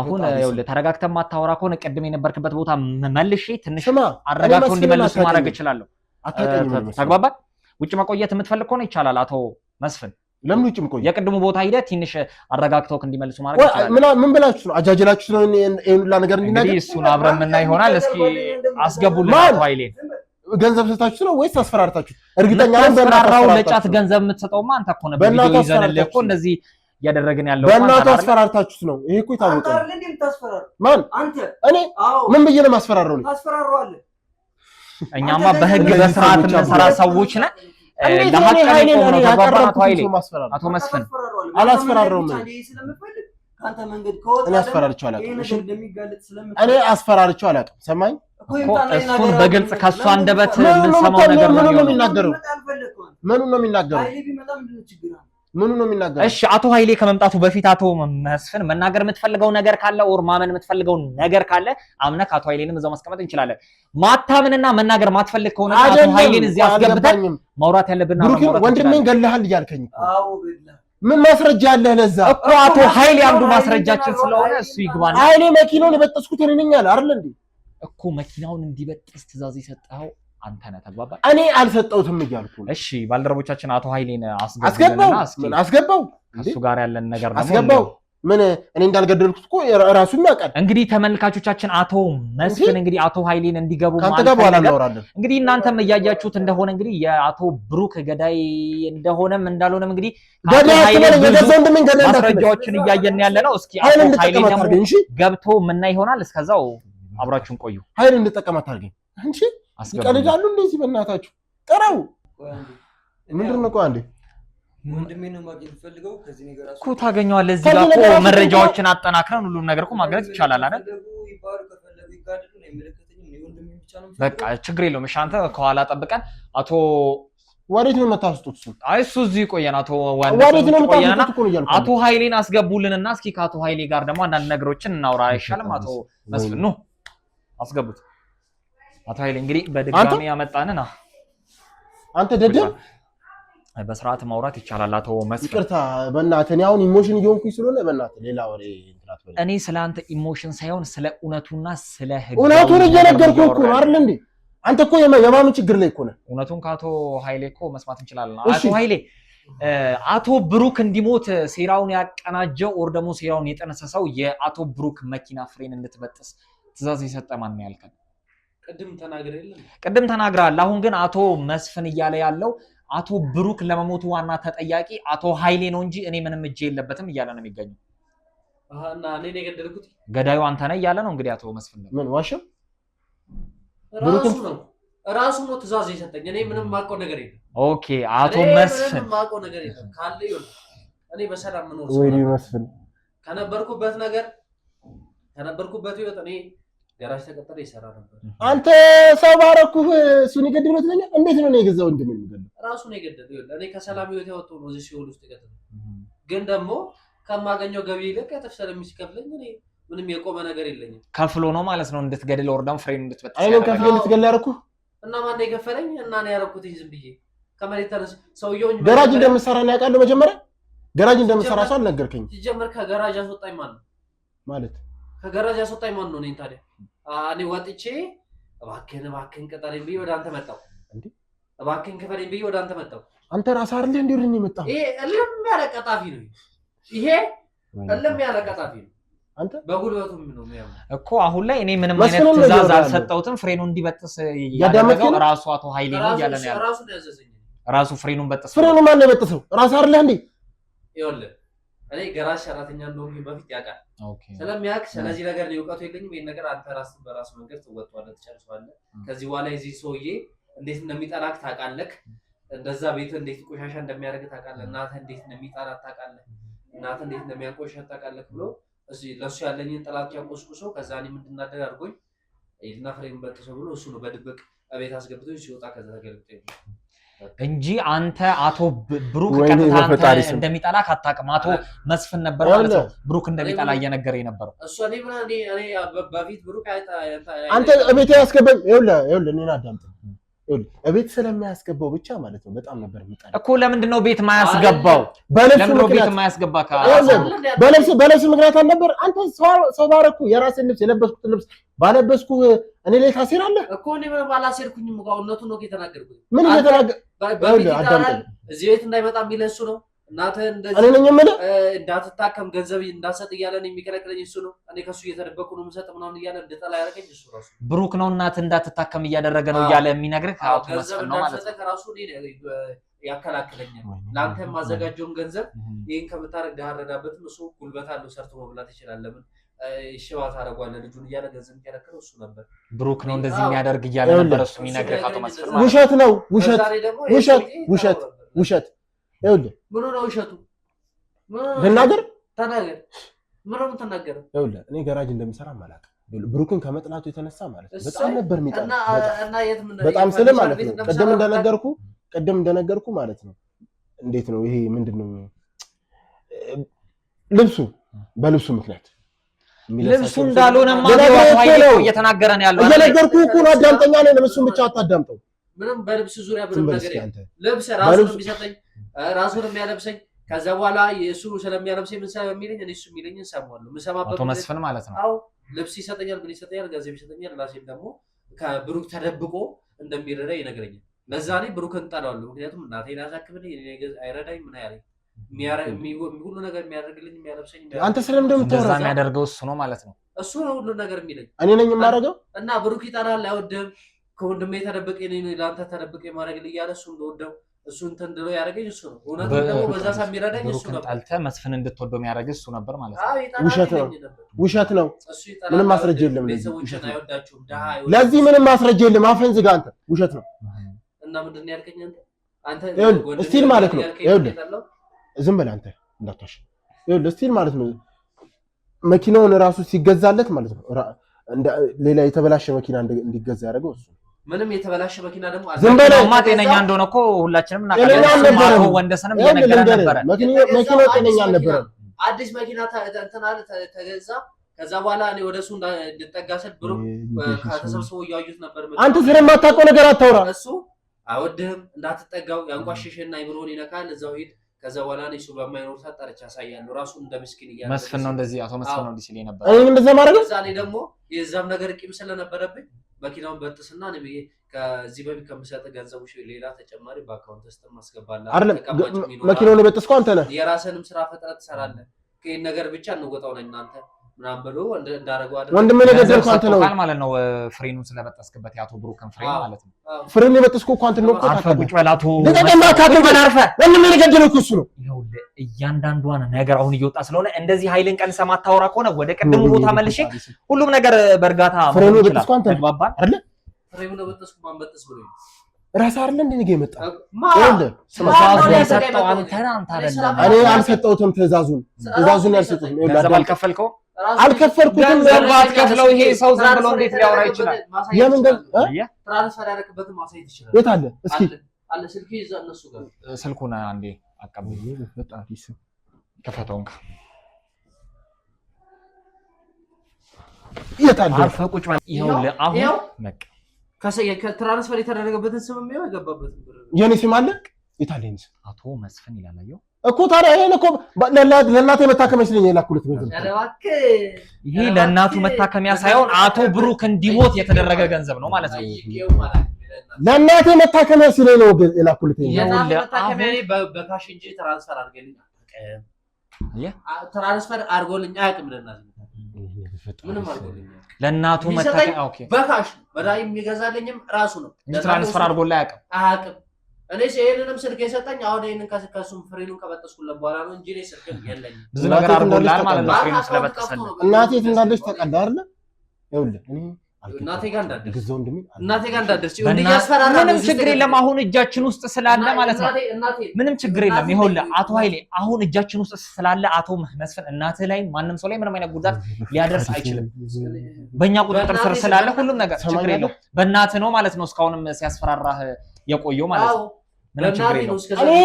አሁን ይኸውልህ ተረጋግተህ ማታወራ ከሆነ ቅድም የነበርክበት ቦታ መልሼ ትንሽ አረጋግተው እንዲመልሱ ማድረግ እችላለሁ። ተግባባን? ውጭ መቆየት የምትፈልግ ከሆነ ይቻላል አቶ መስፍን። ለምን ውጭ መቆየት? የቅድሙ ቦታ ሂደህ ትንሽ አረጋግተው እንዲመልሱ ማድረግ ይችላል። ምን ብላችሁ ነው? አጃጅላችሁ ነው ይሄን ሁላ ነገር እንዲናገር? እንግዲህ እሱን አብረን የምናይ ይሆናል። እስኪ አስገቡልን አቶ ኃይሌን። ገንዘብ ሰጣችሁ ነው ወይስ አስፈራርታችሁ? እርግጠኛ ነኝ በእናትህ ለጫት ገንዘብ የምትሰጠውማ አንተ እኮ ነህ። ቪዲዮ ይዘንልህ እኮ እንደዚህ እያደረግን ያለው በእናትህ አስፈራርታችሁት ነው። ይሄ እኮ ይታወቃል። አንተ አይደል እንዴ የምታስፈራረው? ማን? አንተ። እኔ ምን ብዬ ነው የማስፈራረው? ታስፈራረዋለህ። እኛማ በህግ በስርዓት የምንሰራ ሰዎች ነን። ለሀቅ ነው ተባባራቱ ኃይሌ አቶ መስፍን አላስፈራረውም። ካንተ መንገድ ከወጣ እኔ አስፈራርቼው አላውቅም። እኔ አስፈራርቼው አላውቅም። ሰማኝ እኮ እሱን በግልጽ ከሱ አንደበት የምንሰማው ነገር ነው። ምኑ ነው የሚናገረው? ምኑ ነው የሚናገረው? ምኑ ነው የሚናገረው? እሺ አቶ ኃይሌ ከመምጣቱ በፊት አቶ መስፍን መናገር የምትፈልገው ነገር ካለ ኦር ማመን የምትፈልገው ነገር ካለ አምነህ አቶ ኃይሌንም እዛው ማስቀመጥ እንችላለን። ማታምንና መናገር ማትፈልግ ከሆነ አቶ ኃይሌን እዚህ አስገብተን ማውራት ያለብን ብሩክ ወንድሜን ገለሃል እያልከኝ። አዎ ገለሃል። ምን ማስረጃ አለህ? ለዛ እኮ አቶ ኃይሌ አንዱ ማስረጃችን ስለሆነ እሱ ይግባና ኃይሌ መኪናውን የበጠስኩት እኔ ነኝ አለ አይደል እንዴ? እኮ መኪናውን እንዲበጥስ ትእዛዝ የሰጠኸው አንተ ነህ። ተግባባን? እኔ አልሰጠሁትም እያልኩ ነው። እሺ ባልደረቦቻችን አቶ ኃይሌን አስገባው ከሱ ጋር ያለን ነገር ደግሞ አስገባው። ምን እኔ እንዳልገደልኩት እኮ ራሱም ያውቃል። እንግዲህ ተመልካቾቻችን አቶ መስፍን እንግዲህ አቶ ኃይሌን እንዲገቡ ካንተ ጋር በኋላ እናወራለን። እንግዲህ እናንተም እያያችሁት እንደሆነ እንግዲህ የአቶ ብሩክ ገዳይ እንደሆነም እንዳልሆነም እንግዲህ ገዳይ ማስረጃዎችን እያየን ያለ ነው። እስኪ አቶ ኃይሌን ደግሞ ገብቶ ምና ይሆናል። እስከዛው አብራችሁን ቆዩ። ኃይል እንድጠቀማት አድርገኝ እንጂ ይቀልዳሉ እንደዚህ በእናታችሁ ቀረው ምንድን ነው? ቆይ አንዴ ወንድሜን ነው ማግኘት ፈልገው ከዚህ ነገር አሱ እኮ ታገኘዋለህ። እዚህ ጋር እኮ መረጃዎችን አጠናክረን ሁሉም ነገር እኮ ማግኘት ይቻላል አይደል? በቃ ችግር የለውም። እሺ አንተ ከኋላ ጠብቀን አቶ ወዴት ነው የምታስጡት? አይ እሱ እዚህ ይቆየን። አቶ ወዴት ነው የምታስጡት እኮ ነው ያልኩት። አቶ ኃይሌን አስገቡልንና እስኪ ከአቶ ኃይሌ ጋር ደግሞ አንዳንድ ነገሮችን እናውራ አይሻልም? አቶ መስፍን ነው አስገቡት። አቶ ኃይሌ እንግዲህ በድጋሚ ያመጣንና አንተ ደደብ በስርዓት ማውራት ይቻላል። አቶ መስፍን ይቅርታ በእናትህ እኔ አሁን ኢሞሽን እየሆንኩኝ ስለሆነ በእናትህ ሌላ ወሬ እንትራት በል። እኔ ስለ አንተ ኢሞሽን ሳይሆን ስለ እውነቱና ስለ ህግ እውነቱን እየነገርኩህ እኮ ነው አይደል እንዴ? አንተ እኮ የማምን ችግር ላይ እኮ ነህ። እውነቱን ከአቶ ኃይሌ እኮ መስማት እንችላለን። አቶ ኃይሌ አቶ ብሩክ እንዲሞት ሴራውን ያቀናጀው ኦር ደግሞ ሴራውን የጠነሰሰው የአቶ ብሩክ መኪና ፍሬን እንድትበጥስ ትዕዛዝ የሰጠ ማን ነው ያልከን? ቅድም ተናግረሃል። አሁን ግን አቶ መስፍን እያለ ያለው አቶ ብሩክ ለመሞቱ ዋና ተጠያቂ አቶ ኃይሌ ነው እንጂ እኔ ምንም እጄ የለበትም እያለ ነው የሚገኘው። እና እኔ ነኝ የገደልኩት ገዳዩ አንተ ነህ እያለ ነው እንግዲህ አቶ መስፍን። ምን ዋሽም? ራሱ ነው ትዕዛዝ የሰጠኝ። እኔ ምንም ማውቀው ነገር የለም። ኦኬ አቶ መስፍን ምንም ማውቀው ነገር የለም። ካለ ይሁን እኔ በሰላም ምኖር ወይ መስፍን ከነበርኩበት ህይወት እኔ ገራጅ ተቀጥሬ ይሰራ ነበር። አንተ ሰው ባረኩህ እሱን ይገድለው ትለኛለህ? እንዴት ነው የገዛው እንደሚገድለው? ራሱ ነው የገደለው። እኔ ከሰላም ህይወት ያወጣው ነው እዚህ ሲኦል ውስጥ የገደለው። ግን ደግሞ ከማገኘው ገቢ ይልቅ እጥፍ ስለሚከፍለኝ እኔ ምንም የቆመ ነገር የለኝም። ከፍሎ ነው ማለት ነው እንድትገድል ወርዳም ፍሬን እንድትበጥስ አይኔን ከፍሎ እንድትገድል ያደረኩህ እና ማን ነው የከፈለኝ? እና እኔ ያደረኩት ዝም ብዬ ከመሬት ተነስ ሰውየውን ገራጅ እንደምሰራ ነው ያውቃለሁ። መጀመሪያ ገራጅ እንደምሰራ ሰው አልነገርከኝም። ሲጀመር ከገራጅ አስወጣኝ ማን ነው ማለት? ከገራጅ አስወጣኝ ማን ነው? እኔ ታዲያ እኔ ወጥቼ እባክህን ቅጠረኝ ብዬ ወደ አንተ መጣሁ። እንዴ እባክህን ክፈለኝ ብዬ ወደ አንተ መጣሁ። አንተ ራስህ አይደል እንዴ ወደኔ መጣሁ? ይሄ እልም ያለ ቀጣፊ ነው። ይሄ እልም ያለ ቀጣፊ ነው። አንተ በጉልበቱም ነው የሚያምነው እኮ። አሁን ላይ እኔ ምንም አይነት ትዕዛዝ አልሰጠሁትም። ፍሬኑን እንዲበጥስ ያደረገው ራሱ አቶ ኃይሌ ነው እያለ ነው ያለው። ራሱ ነው ያዘዘኝ። ራሱ ፍሬኑን በጥስ። ፍሬኑን ማን ነው የበጠሰው? ራስህ አይደል እንዴ? ይኸውልህ እኔ ገራጅ ሰራተኛ እንደሆንኩኝ በፊት ያውቃል። ስለሚያውቅ ስለዚህ ነገር ነው እውቀቱ የለኝም። ይሄን ነገር አንተ ራስህ በራስ መንገድ ትወጣዋለህ፣ ትጨርሰዋለህ። ከዚህ በኋላ የዚህ ሰውዬ እንዴት እንደሚጠላክ ታውቃለህ። እንደዛ ቤት እንዴት ቆሻሻ እንደሚያደርግ ታውቃለህ። እናትህ እንዴት እንደሚጠላት ታውቃለህ። እናትህ እንዴት እንደሚያቆሻት ታውቃለህ ብሎ እዚህ ለሱ ያለኝን ጥላቻ ቆስቁሶ ከዛ እኔ እንድናደድ አድርጎኝ እና ፍሬም በጥሶ ብሎ እሱ ነው በድብቅ ቤት አስገብቶ ሲወጣ ከዛ ተገልብጦ እንጂ አንተ አቶ ብሩክ ቀጥታ አንተ እንደሚጠላ አታውቅም። አቶ መስፍን ነበር ማለት ነው ብሩክ እንደሚጠላ እየነገረኝ ነበር። እሱ እኔ በፊት ብሩክ አንተ ቤት ያስገባኝ ይኸውልህ እኔን አዳምጥ። እቤት ስለሚያስገባው ብቻ ማለት ነው በጣም ነበር የሚጠላ እኮ። ለምንድን ነው ቤት ማያስገባው? ለምን ነው ቤት ማያስገባ? በለብስ ምክንያት አልነበር? አንተ ሰው ባረኩ የራስን ልብስ የለበስኩት ልብስ ባለበስኩ እኔ ላይ ታሲራለህ እኮ። እኔ ባላሴርኩኝም እውነቱን ነው የተናገርኩት። ምን እየተናገርኩ እዚህ ቤት እንዳይመጣ የሚለው እሱ ነው። እናትህ እንደዚህ እኔ ነኝ የምልህ እንዳትታከም ገንዘብ እንዳሰጥ እያለ ነው የሚከለክለኝ እሱ ነው። እኔ ከሱ እየተደበኩ ነው የምሰጥ ምናምን እያለ እንድጠላ ያደረገኝ እሱ ራሱ። ብሩክ ነው እናትህ እንዳትታከም እያደረገ ነው እያለ የሚነግርህ አቶ መስፍን ነው ማለት ነው። ከራሱ ያከላክለኛል። ለአንተ የማዘጋጀውን ገንዘብ ይህን ከምታረግ ዳረዳበትም እሱ ጉልበት አለው ሰርቶ መብላት ይችላል። ለምን ሽባ ታደርጓለህ ልጁን እያለ ገንዘብ የሚከለክለው እሱ ነበር። ብሩክ ነው እንደዚህ የሚያደርግ እያለ ነበር እሱ የሚነግርህ አቶ መስፍን። ውሸት ነው ውሸት ውሸት ውሸት። ይኸውልህ ምን ነው ውሸቱ? ልናገር ተናገር። ምን ነው የምትናገረው? ይኸውልህ እኔ ገራጅ እንደምሰራ አላውቅም። ብሩክን ከመጥላቱ የተነሳ ማለት ነው በጣም ነበር የሚጠላ በጣም ስለ ማለት ነው። ቅድም እንደነገርኩ ማለት ነው። እንዴት ነው ይሄ ምንድነው ልብሱ በልብሱ ምክንያት ልብሱ እንዳልሆነ ማለው እየተናገረ ነው ያለው። እየነገርኩህ እኮ ነው። አዳምጠኛ ነኝ። ልብሱን ብቻ አታዳምጠው። ምንም በልብስ ዙሪያ ምንም ነገር የለም። ልብስ ራሱ ነው የሚሰጠኝ፣ ራሱ ነው የሚያለብሰኝ። ከዛ በኋላ የእሱ ስለሚያለብሰኝ ምን ስለሚለኝ እኔ እሱ የሚለኝ እንሰማዋለሁ። የምሰማበት አቶ መስፍን ማለት ነው። አዎ ልብስ ይሰጠኛል፣ ምን ይሰጠኛል፣ ገንዘብ ይሰጠኛል። ራሴም ደግሞ ከብሩክ ተደብቆ እንደሚረዳ ይነግረኛል። ለዛ እኔ ብሩክን እጠላዋለሁ። ምክንያቱም እናቴን ያሳክምልኝ አይረዳኝ ምን ያለኝ ሁሉ ነገር የሚያደርግልኝ የሚያለብሰኝ አንተ ስለምን እንደምታወራ የሚያደርገው እሱ ነው ማለት ነው። እሱ ነው ሁሉ ነገር የሚለኝ እኔ ነኝ የማደርገው። እና ብሩክ ይጠላል አይወድም። ከወንድሜ ተደብቄ ነኝ ለአንተ ተደብቄ ማድረግ እያለ እሱ እንደወደው እሱ እንትን ድሮ ያደረገኝ እሱ ነው። እውነት ደግሞ በዛ ሰዓት የሚረዳኝ እሱ ነው። ጠልተህ መስፍን እንድትወደው የሚያደርግ እሱ ነበር ማለት ነው። ውሸት ነው። ምንም ማስረጃ የለም። ለዚህ ምንም ማስረጃ የለም። አፈን ዝጋ አንተ። ውሸት ነው። እና ምንድን ነው ያልከኝ አንተ? ስቲል ማለት ነው። ይኸውልህ ዝም በል አንተ እንዳታሽ። ይኸውልህ ስቲል ማለት ነው መኪናውን ራሱ ሲገዛለት ማለት ነው ሌላ የተበላሸ መኪና እንዲገዛ ያደረገው እሱ። ምንም የተበላሸ መኪና ደግሞ ዝም በለውማ ጤነኛ እንደሆነ እኮ ሁላችንም እናውቃለን። ወንደሰንም እየነገረን ነበረ። መኪናው ጤነኛ አልነበረም። አዲስ መኪና ተገዛ። ከዛ በኋላ እኔ ወደሱ እንድጠጋ ስል ብሩክ ከተሰብስበው እያዩት ነበር። አንተ ስለማታውቀው ነገር አታውራ። እሱ አይወድህም፣ እንዳትጠጋው ያንቋሽሽና ይብሮን ይነካል። እዛው ሂድ። ከዛ በኋላ እኔ እሱ በማይኖር ታጣርቻ ያሳያለሁ። ራሱ እንደ ምስኪን እያለ መስፍን ነው እንደዚህ አቶ መስፍን ነው እንደዚህ ሲል ነበር። እኔ እንደዛ ማድረግ እዛ እኔ ደግሞ የዛም ነገር ቂም ስለነበረብኝ መኪናውን በጥስና እኔ ብዬ ከዚህ በፊት ከምሰጥ ገንዘቡ ሌላ ተጨማሪ በአካውንት ውስጥ ማስገባለሁ። አይደለም መኪናውን የበጥስከው አንተ ነህ። የራስህንም ስራ ፈጥረህ ትሰራለህ። ከይሄን ነገር ብቻ እንወጣው ነው እናንተ ምናምን ብሎ እንዳረጋው አይደል? ወንድም ነው የገደልከው አንተ ነው ማለት ነው። ፍሬኑን ስለበጠስክበት ያቶ ብሩክን ፍሬን ማለት ነው። ፍሬኑን የበጠስከው እኮ አንተ ነው። አርፈህ ቁጭ በል አቶ ለቀቀማ ካደረገ አርፈህ ወንድም ነው የገደልከው እሱ ነው። ይኸውልህ እያንዳንዷን ነገር አሁን እየወጣ ስለሆነ እንደዚህ ኃይልን ቀንሰ ማታወራ ከሆነ ወደ ቀደሙ ቦታ መልሼ ሁሉም ነገር በእርጋታ ፍሬኑን የበጠስከው አንተ ተግባባን አይደል? ፍሬኑን የበጠስከው ማን በጠስ ብሎ ራስህ አይደል እንዴ ነገ የመጣ ይኸውልህ ትዕዛዙን የሰጠው አንተ አይደለም። እኔ አልሰጠሁትም ትዕዛዙን ያልሰጠሁትም ገንዘብ አልከፈልከውም። አልከፈልኩትም። ገንዘብ አትከፍለው። ይሄ ሰው ዝም ብሎ እንዴት ሊያወራ ይችላል? የምን ትራንስፈር ያደረክበትን ማሳየት ይችላል። የት አለ? እስኪ አለ ስልክ ይዛ እነሱ ጋር ስልኩን አንዴ አቀብኝ። ከፈተው እንካ። የት አለ? አርፈህ ቁጭ በል። ይኸውልህ አሁን በቃ ከትራንስፈር የተደረገበትን ስም ነው የገባበትን ብር የኔ ስም አለ። የት አለ? አቶ መስፍን ይላል። አየው እኮ ታዲያ ይሄን እኮ ለእናቴ መታከሚያ ስለኝ የላኩለት ገንዘብ። ይሄ ለእናቱ መታከሚያ ሳይሆን አቶ ብሩክ እንዲሞት የተደረገ ገንዘብ ነው ማለት ነው። ለእናቴ መታከሚያ ስለኝ ነው የላኩለት። የእናቴ መታከሚያ እኔ በካሽ እንጂ ትራንስፈር አድርገልኝ ትራንስፈር አድርጎልኝ አያውቅም። ምንም አድርጎልኝ ለእናቱ መታከሚያ ኦኬ፣ በካሽ በላይ የሚገዛልኝም ራሱ ነው። ትራንስፈር አድርጎልኝ አያውቅም። እኔ ይሄንንም ስልክ የሰጠኝ አሁን ይሄንን ከሱም ፍሬኑን ከበጠስኩለት በኋላ ነው እንጂ እኔ ስልክ የለኝም። ብዙ ነገር አድርጎልሃል ማለት ነው። ፍሬኑን ስለበጠሰልህ እናቴ እንዳለች ተቀዳ አይደል? ይኸውልህ እኔ እናቴ ጋር እንዳደርስ ግዛው እንደምን እናቴ ጋር እንዳደርስ ይሁን እያስፈራራ ምንም ችግር የለም። አሁን እጃችን ውስጥ ስላለ ማለት ነው ምንም ችግር የለም። ይኸውልህ አቶ ኃይሌ አሁን እጃችን ውስጥ ስላለ አቶ መስፍን እናትህ ላይ ማንም ሰው ላይ ምንም አይነት ጉዳት ሊያደርስ አይችልም። በእኛ ቁጥጥር ስር ስላለ ሁሉም ነገር ችግር የለው። በእናትህ ነው ማለት ነው እስካሁንም ሲያስፈራራህ የቆየው ማለት ነው። ምንም ችግር የለው።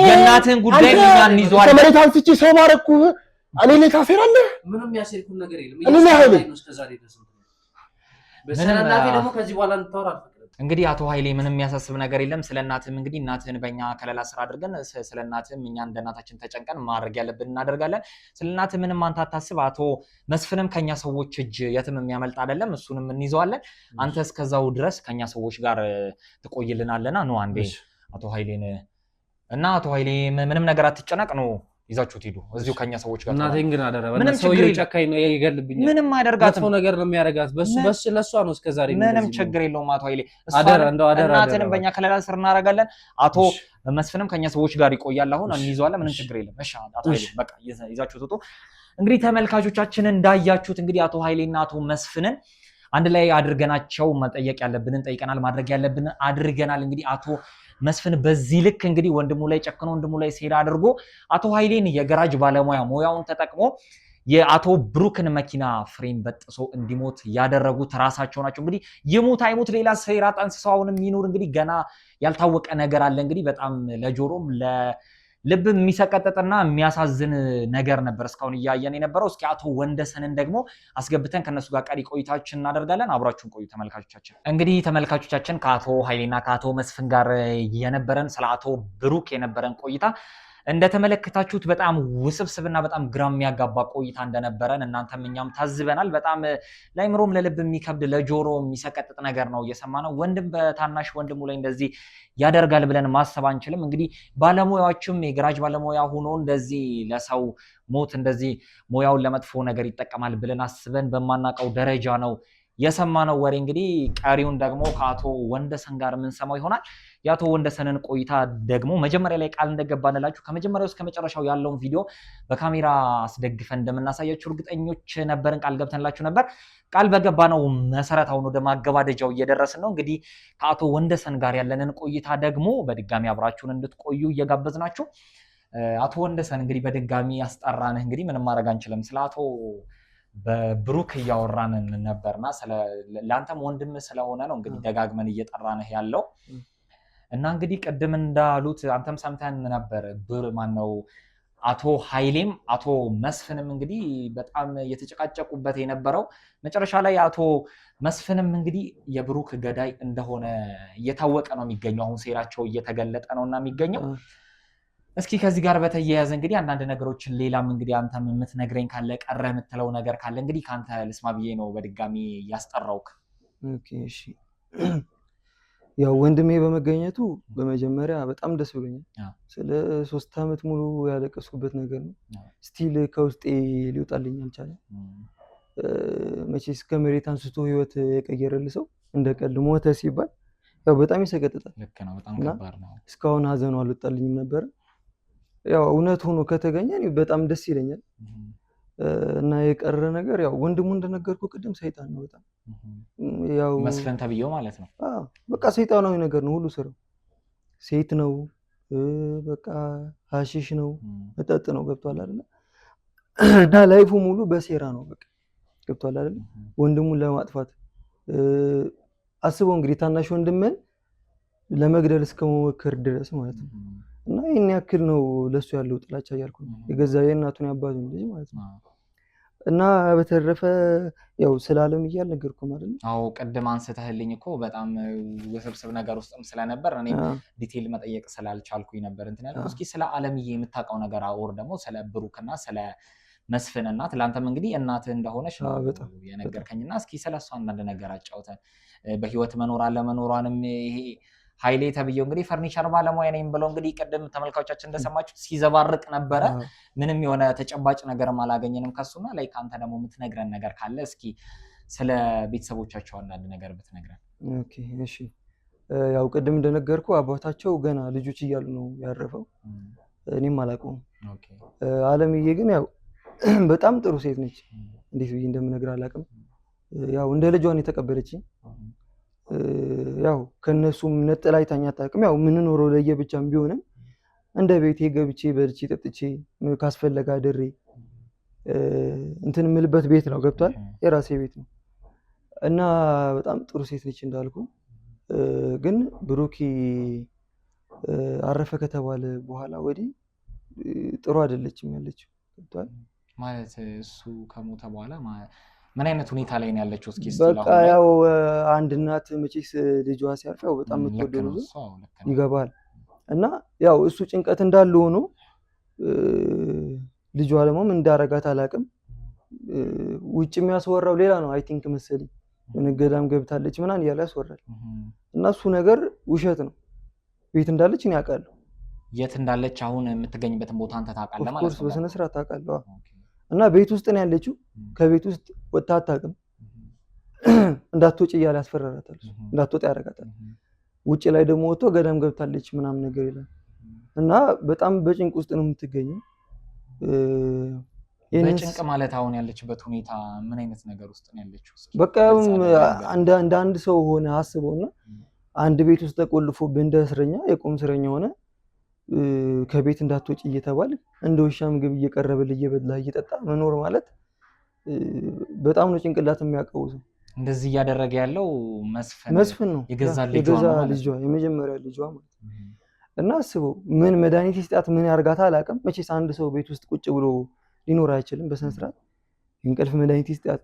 የእናትህን ጉዳይ እኛ እንይዘዋለን። ከመሬት አንስቼ ሰው ማረኩህ እኔ ላይ ታሰራለህ። ምንም ያሰልኩን ነገር የለም። እኔ ላይ ኃይሌ በሰላላፊ ደግሞ ከዚህ በኋላ እንታወራ አልፈቅድም። እንግዲህ አቶ ኃይሌ ምንም የሚያሳስብ ነገር የለም። ስለ እናትህም እንግዲህ እናትህን በእኛ ከለላ ስራ አድርገን ስለ እናትህም እኛ እንደ እናታችን ተጨንቀን ማድረግ ያለብን እናደርጋለን። ስለ እናትህ ምንም አንተ አታስብ። አቶ መስፍንም ከኛ ሰዎች እጅ የትም የሚያመልጥ አይደለም። እሱንም እንይዘዋለን። አንተ እስከዛው ድረስ ከኛ ሰዎች ጋር ትቆይልናለና ነው አንዴ አቶ ኃይሌን እና አቶ ኃይሌ ምንም ነገር አትጨነቅ ነው ይዛችሁት ሂዱ። እዚሁ ከኛ ሰዎች ጋር እናቴን ግን አደረ በእናትህ ሰውዬው ጨካኝ ነው ይገልብኛል። ምንም አያደርጋትም። ነገር ነው የሚያደርጋት በሱ ለሷ ነው እስከዛሬ። ምንም ችግር የለውም አቶ ኃይሌ። አደረ እናትንም በእኛ ከለላ ስር እናደርጋለን። አቶ መስፍንም ከኛ ሰዎች ጋር ይቆያል። አሁን እንይዘዋለን። ምንም ችግር የለም። እሺ አቶ ኃይሌ በቃ ይዛችሁት ውጡ። እንግዲህ ተመልካቾቻችን እንዳያችሁት እንግዲህ አቶ ኃይሌና አቶ መስፍንን አንድ ላይ አድርገናቸው መጠየቅ ያለብንን ጠይቀናል፣ ማድረግ ያለብንን አድርገናል። እንግዲህ አቶ መስፍን በዚህ ልክ እንግዲህ ወንድሙ ላይ ጨክኖ ወንድሙ ላይ ሴራ አድርጎ አቶ ኃይሌን የገራጅ ባለሙያ ሙያውን ተጠቅሞ የአቶ ብሩክን መኪና ፍሬም በጥሶ እንዲሞት ያደረጉት ራሳቸው ናቸው። እንግዲህ ይሙት አይሙት ሌላ ሴራ ጠንስሰው አሁን የሚኖር እንግዲህ ገና ያልታወቀ ነገር አለ። እንግዲህ በጣም ለጆሮም ልብ የሚሰቀጥጥና የሚያሳዝን ነገር ነበር እስካሁን እያየን የነበረው። እስኪ አቶ ወንደሰንን ደግሞ አስገብተን ከነሱ ጋር ቀሪ ቆይታችን እናደርጋለን። አብራችሁን ቆዩ ተመልካቾቻችን። እንግዲህ ተመልካቾቻችን ከአቶ ኃይሌና ከአቶ መስፍን ጋር የነበረን ስለ አቶ ብሩክ የነበረን ቆይታ እንደተመለከታችሁት በጣም ውስብስብና በጣም ግራ የሚያጋባ ቆይታ እንደነበረን እናንተም እኛም ታዝበናል። በጣም ለአይምሮም ለልብ የሚከብድ ለጆሮ የሚሰቀጥጥ ነገር ነው እየሰማነው። ወንድም በታናሽ ወንድሙ ላይ እንደዚህ ያደርጋል ብለን ማሰብ አንችልም። እንግዲህ ባለሙያዎችም የገራጅ ባለሙያ ሆኖ እንደዚህ ለሰው ሞት እንደዚህ ሙያውን ለመጥፎ ነገር ይጠቀማል ብለን አስበን በማናውቀው ደረጃ ነው የሰማነው ወሬ። እንግዲህ ቀሪውን ደግሞ ከአቶ ወንደሰን ጋር የምንሰማው ይሆናል። የአቶ ወንደሰንን ቆይታ ደግሞ መጀመሪያ ላይ ቃል እንደገባንላችሁ ከመጀመሪያው እስከ መጨረሻው ያለውን ቪዲዮ በካሜራ አስደግፈን እንደምናሳያችሁ እርግጠኞች ነበርን። ቃል ገብተንላችሁ ነበር። ቃል በገባነው መሰረት አሁን ወደ ማገባደጃው እየደረስን ነው። እንግዲህ ከአቶ ወንደሰን ጋር ያለንን ቆይታ ደግሞ በድጋሚ አብራችሁን እንድትቆዩ እየጋበዝናችሁ፣ አቶ ወንደሰን እንግዲህ በድጋሚ ያስጠራንህ እንግዲህ ምንም ማድረግ አንችልም። ስለ አቶ በብሩክ እያወራን ነበርና ለአንተም ወንድም ስለሆነ ነው እንግዲህ ደጋግመን እየጠራንህ ያለው እና እንግዲህ ቅድም እንዳሉት አንተም ሰምተን ነበር። ማነው አቶ ኃይሌም አቶ መስፍንም እንግዲህ በጣም እየተጨቃጨቁበት የነበረው መጨረሻ ላይ አቶ መስፍንም እንግዲህ የብሩክ ገዳይ እንደሆነ እየታወቀ ነው የሚገኘው። አሁን ሴራቸው እየተገለጠ ነው እና የሚገኘው። እስኪ ከዚህ ጋር በተያያዘ እንግዲህ አንዳንድ ነገሮችን ሌላም እንግዲህ አንተም የምትነግረኝ ካለ ቀረ የምትለው ነገር ካለ እንግዲህ ከአንተ ልስማ ብዬ ነው በድጋሚ ያስጠራውክ። ኦኬ እሺ። ያው ወንድሜ በመገኘቱ በመጀመሪያ በጣም ደስ ብሎኛል። ስለ 3 ዓመት ሙሉ ያለቀስኩበት ነገር ነው። ስቲል ከውስጤ ሊወጣልኝ አልቻለም። መቼስ ከመሬት አንስቶ ህይወት የቀየረልህ ሰው እንደ ቀልድ ሞተ ሲባል ያው በጣም ይሰቀጥጣል። ልክ ነው፣ በጣም ከባድ ነው። እስካሁን ሀዘኑ አልወጣልኝም ነበር። ያው እውነት ሆኖ ከተገኘ በጣም ደስ ይለኛል። እና የቀረ ነገር ያው ወንድሙ እንደነገርኩ ቅድም ሰይጣን ነው በጣም ያው መስፍን ተብዬው ማለት ነው። በቃ ሰይጣናዊ ነገር ነው ሁሉ ስራው። ሴት ነው በቃ ሀሺሽ ነው መጠጥ ነው። ገብቷል አይደል? እና ላይፉ ሙሉ በሴራ ነው በቃ ገብቷል አይደል? ወንድሙን ለማጥፋት አስበው እንግዲህ ታናሽ ወንድምን ለመግደል እስከመሞከር ድረስ ማለት ነው። እና ይሄን ያክል ነው ለሱ ያለው ጥላቻ እያልኩ ነው። የገዛ የእናቱን ያባቱን ልጅ ማለት ነው። እና በተረፈ ያው ስላለም እያልነገርኩ ማለት ነው። አዎ ቅድም አንስተህልኝ እኮ በጣም ውስብስብ ነገር ውስጥም ስለነበር እኔ ዲቴል መጠየቅ ስላልቻልኩኝ ነበር እንትን ያልኩት። እስኪ ስለ አለምዬ የምታውቀው ነገር አውር ደግሞ ስለ ብሩክና ስለ መስፍን እናት፣ ለአንተም እንግዲህ እናትህ እንደሆነች ነው የነገርከኝና እስኪ ስለሷ አንዳንድ ነገር አጫውተን። በህይወት መኖር አለመኖሯንም ይሄ ኃይሌ ተብዬው እንግዲህ ፈርኒቸር ባለሙያ ነኝ ብለው እንግዲህ ቅድም ተመልካቾቻችን እንደሰማችሁት ሲዘባርቅ ነበረ። ምንም የሆነ ተጨባጭ ነገርም አላገኘንም ከሱና ላይ። ከአንተ ደግሞ የምትነግረን ነገር ካለ እስኪ ስለ ቤተሰቦቻቸው አንዳንድ ነገር ብትነግረን። ኦኬ እሺ። ያው ቅድም እንደነገርኩ አባታቸው ገና ልጆች እያሉ ነው ያረፈው። እኔም አላውቀውም። አለምዬ ግን ያው በጣም ጥሩ ሴት ነች። እንዴት ብዬ እንደምነግር አላውቅም። ያው እንደ ልጇን የተቀበለችኝ ያው ከነሱም ነጥላ አይታኝ አታውቅም። ያው የምንኖረው ለየብቻም ቢሆንም እንደ ቤቴ ገብቼ በልቼ ጠጥቼ ካስፈለጋ ድሬ እንትን የምልበት ቤት ነው። ገብቷል? የራሴ ቤት ነው እና በጣም ጥሩ ሴት ነች እንዳልኩ። ግን ብሩኬ አረፈ ከተባለ በኋላ ወዲህ ጥሩ አይደለችም ያለችው። ገብቷል? ማለት እሱ ከሞተ በኋላ ምን አይነት ሁኔታ ላይ ነው ያለችው? እስኪ በቃ ያው አንድ እናት መቼስ ልጇ ሲያርፍ ያው በጣም የምትወደው ልጅ ይገባል። እና ያው እሱ ጭንቀት እንዳለ ሆኖ ልጇ ደግሞ ምን እንዳረጋት አላውቅም። ውጭ የሚያስወራው ሌላ ነው አይ ቲንክ መሰለኝ። ገዳም ገብታለች ምናምን እያለ ያስወራል። እና እሱ ነገር ውሸት ነው። ቤት እንዳለች እኔ አውቃለሁ። የት እንዳለች አሁን የምትገኝበትን ቦታ አንተ ታውቃለህ ማለት ነው? በስነ ስርዓት አውቃለሁ። እና ቤት ውስጥ ነው ያለችው። ከቤት ውስጥ ወጣ አታውቅም። እንዳትወጪ እያለ ያስፈራራታል። እንዳትወጣ ያደርጋታል። ውጭ ላይ ደግሞ ወጥቶ ገዳም ገብታለች ምናምን ነገር ይላል። እና በጣም በጭንቅ ውስጥ ነው የምትገኘው። በጭንቅ ማለት አሁን ያለችበት ሁኔታ ምን አይነት ነገር ውስጥ ነው ያለችው? በቃ እንደ አንድ ሰው ሆነ አስበውና አንድ ቤት ውስጥ ተቆልፎብህ እንደ እስረኛ የቁም እስረኛ ሆነ ከቤት እንዳትወጪ እየተባለ እንደ ውሻ ምግብ እየቀረበልህ እየበላህ እየጠጣ መኖር ማለት በጣም ነው ጭንቅላት የሚያቀውሰው። እንደዚህ እያደረገ ያለው መስፍን ነው። የገዛ ልጇ የመጀመሪያ ልጇ ማለት እና አስበው ምን መድኃኒት ይስጣት ምን ያርጋታ አላውቅም። መቼስ አንድ ሰው ቤት ውስጥ ቁጭ ብሎ ሊኖር አይችልም በስነ ስርዓት። እንቅልፍ መድኃኒት ይስጣት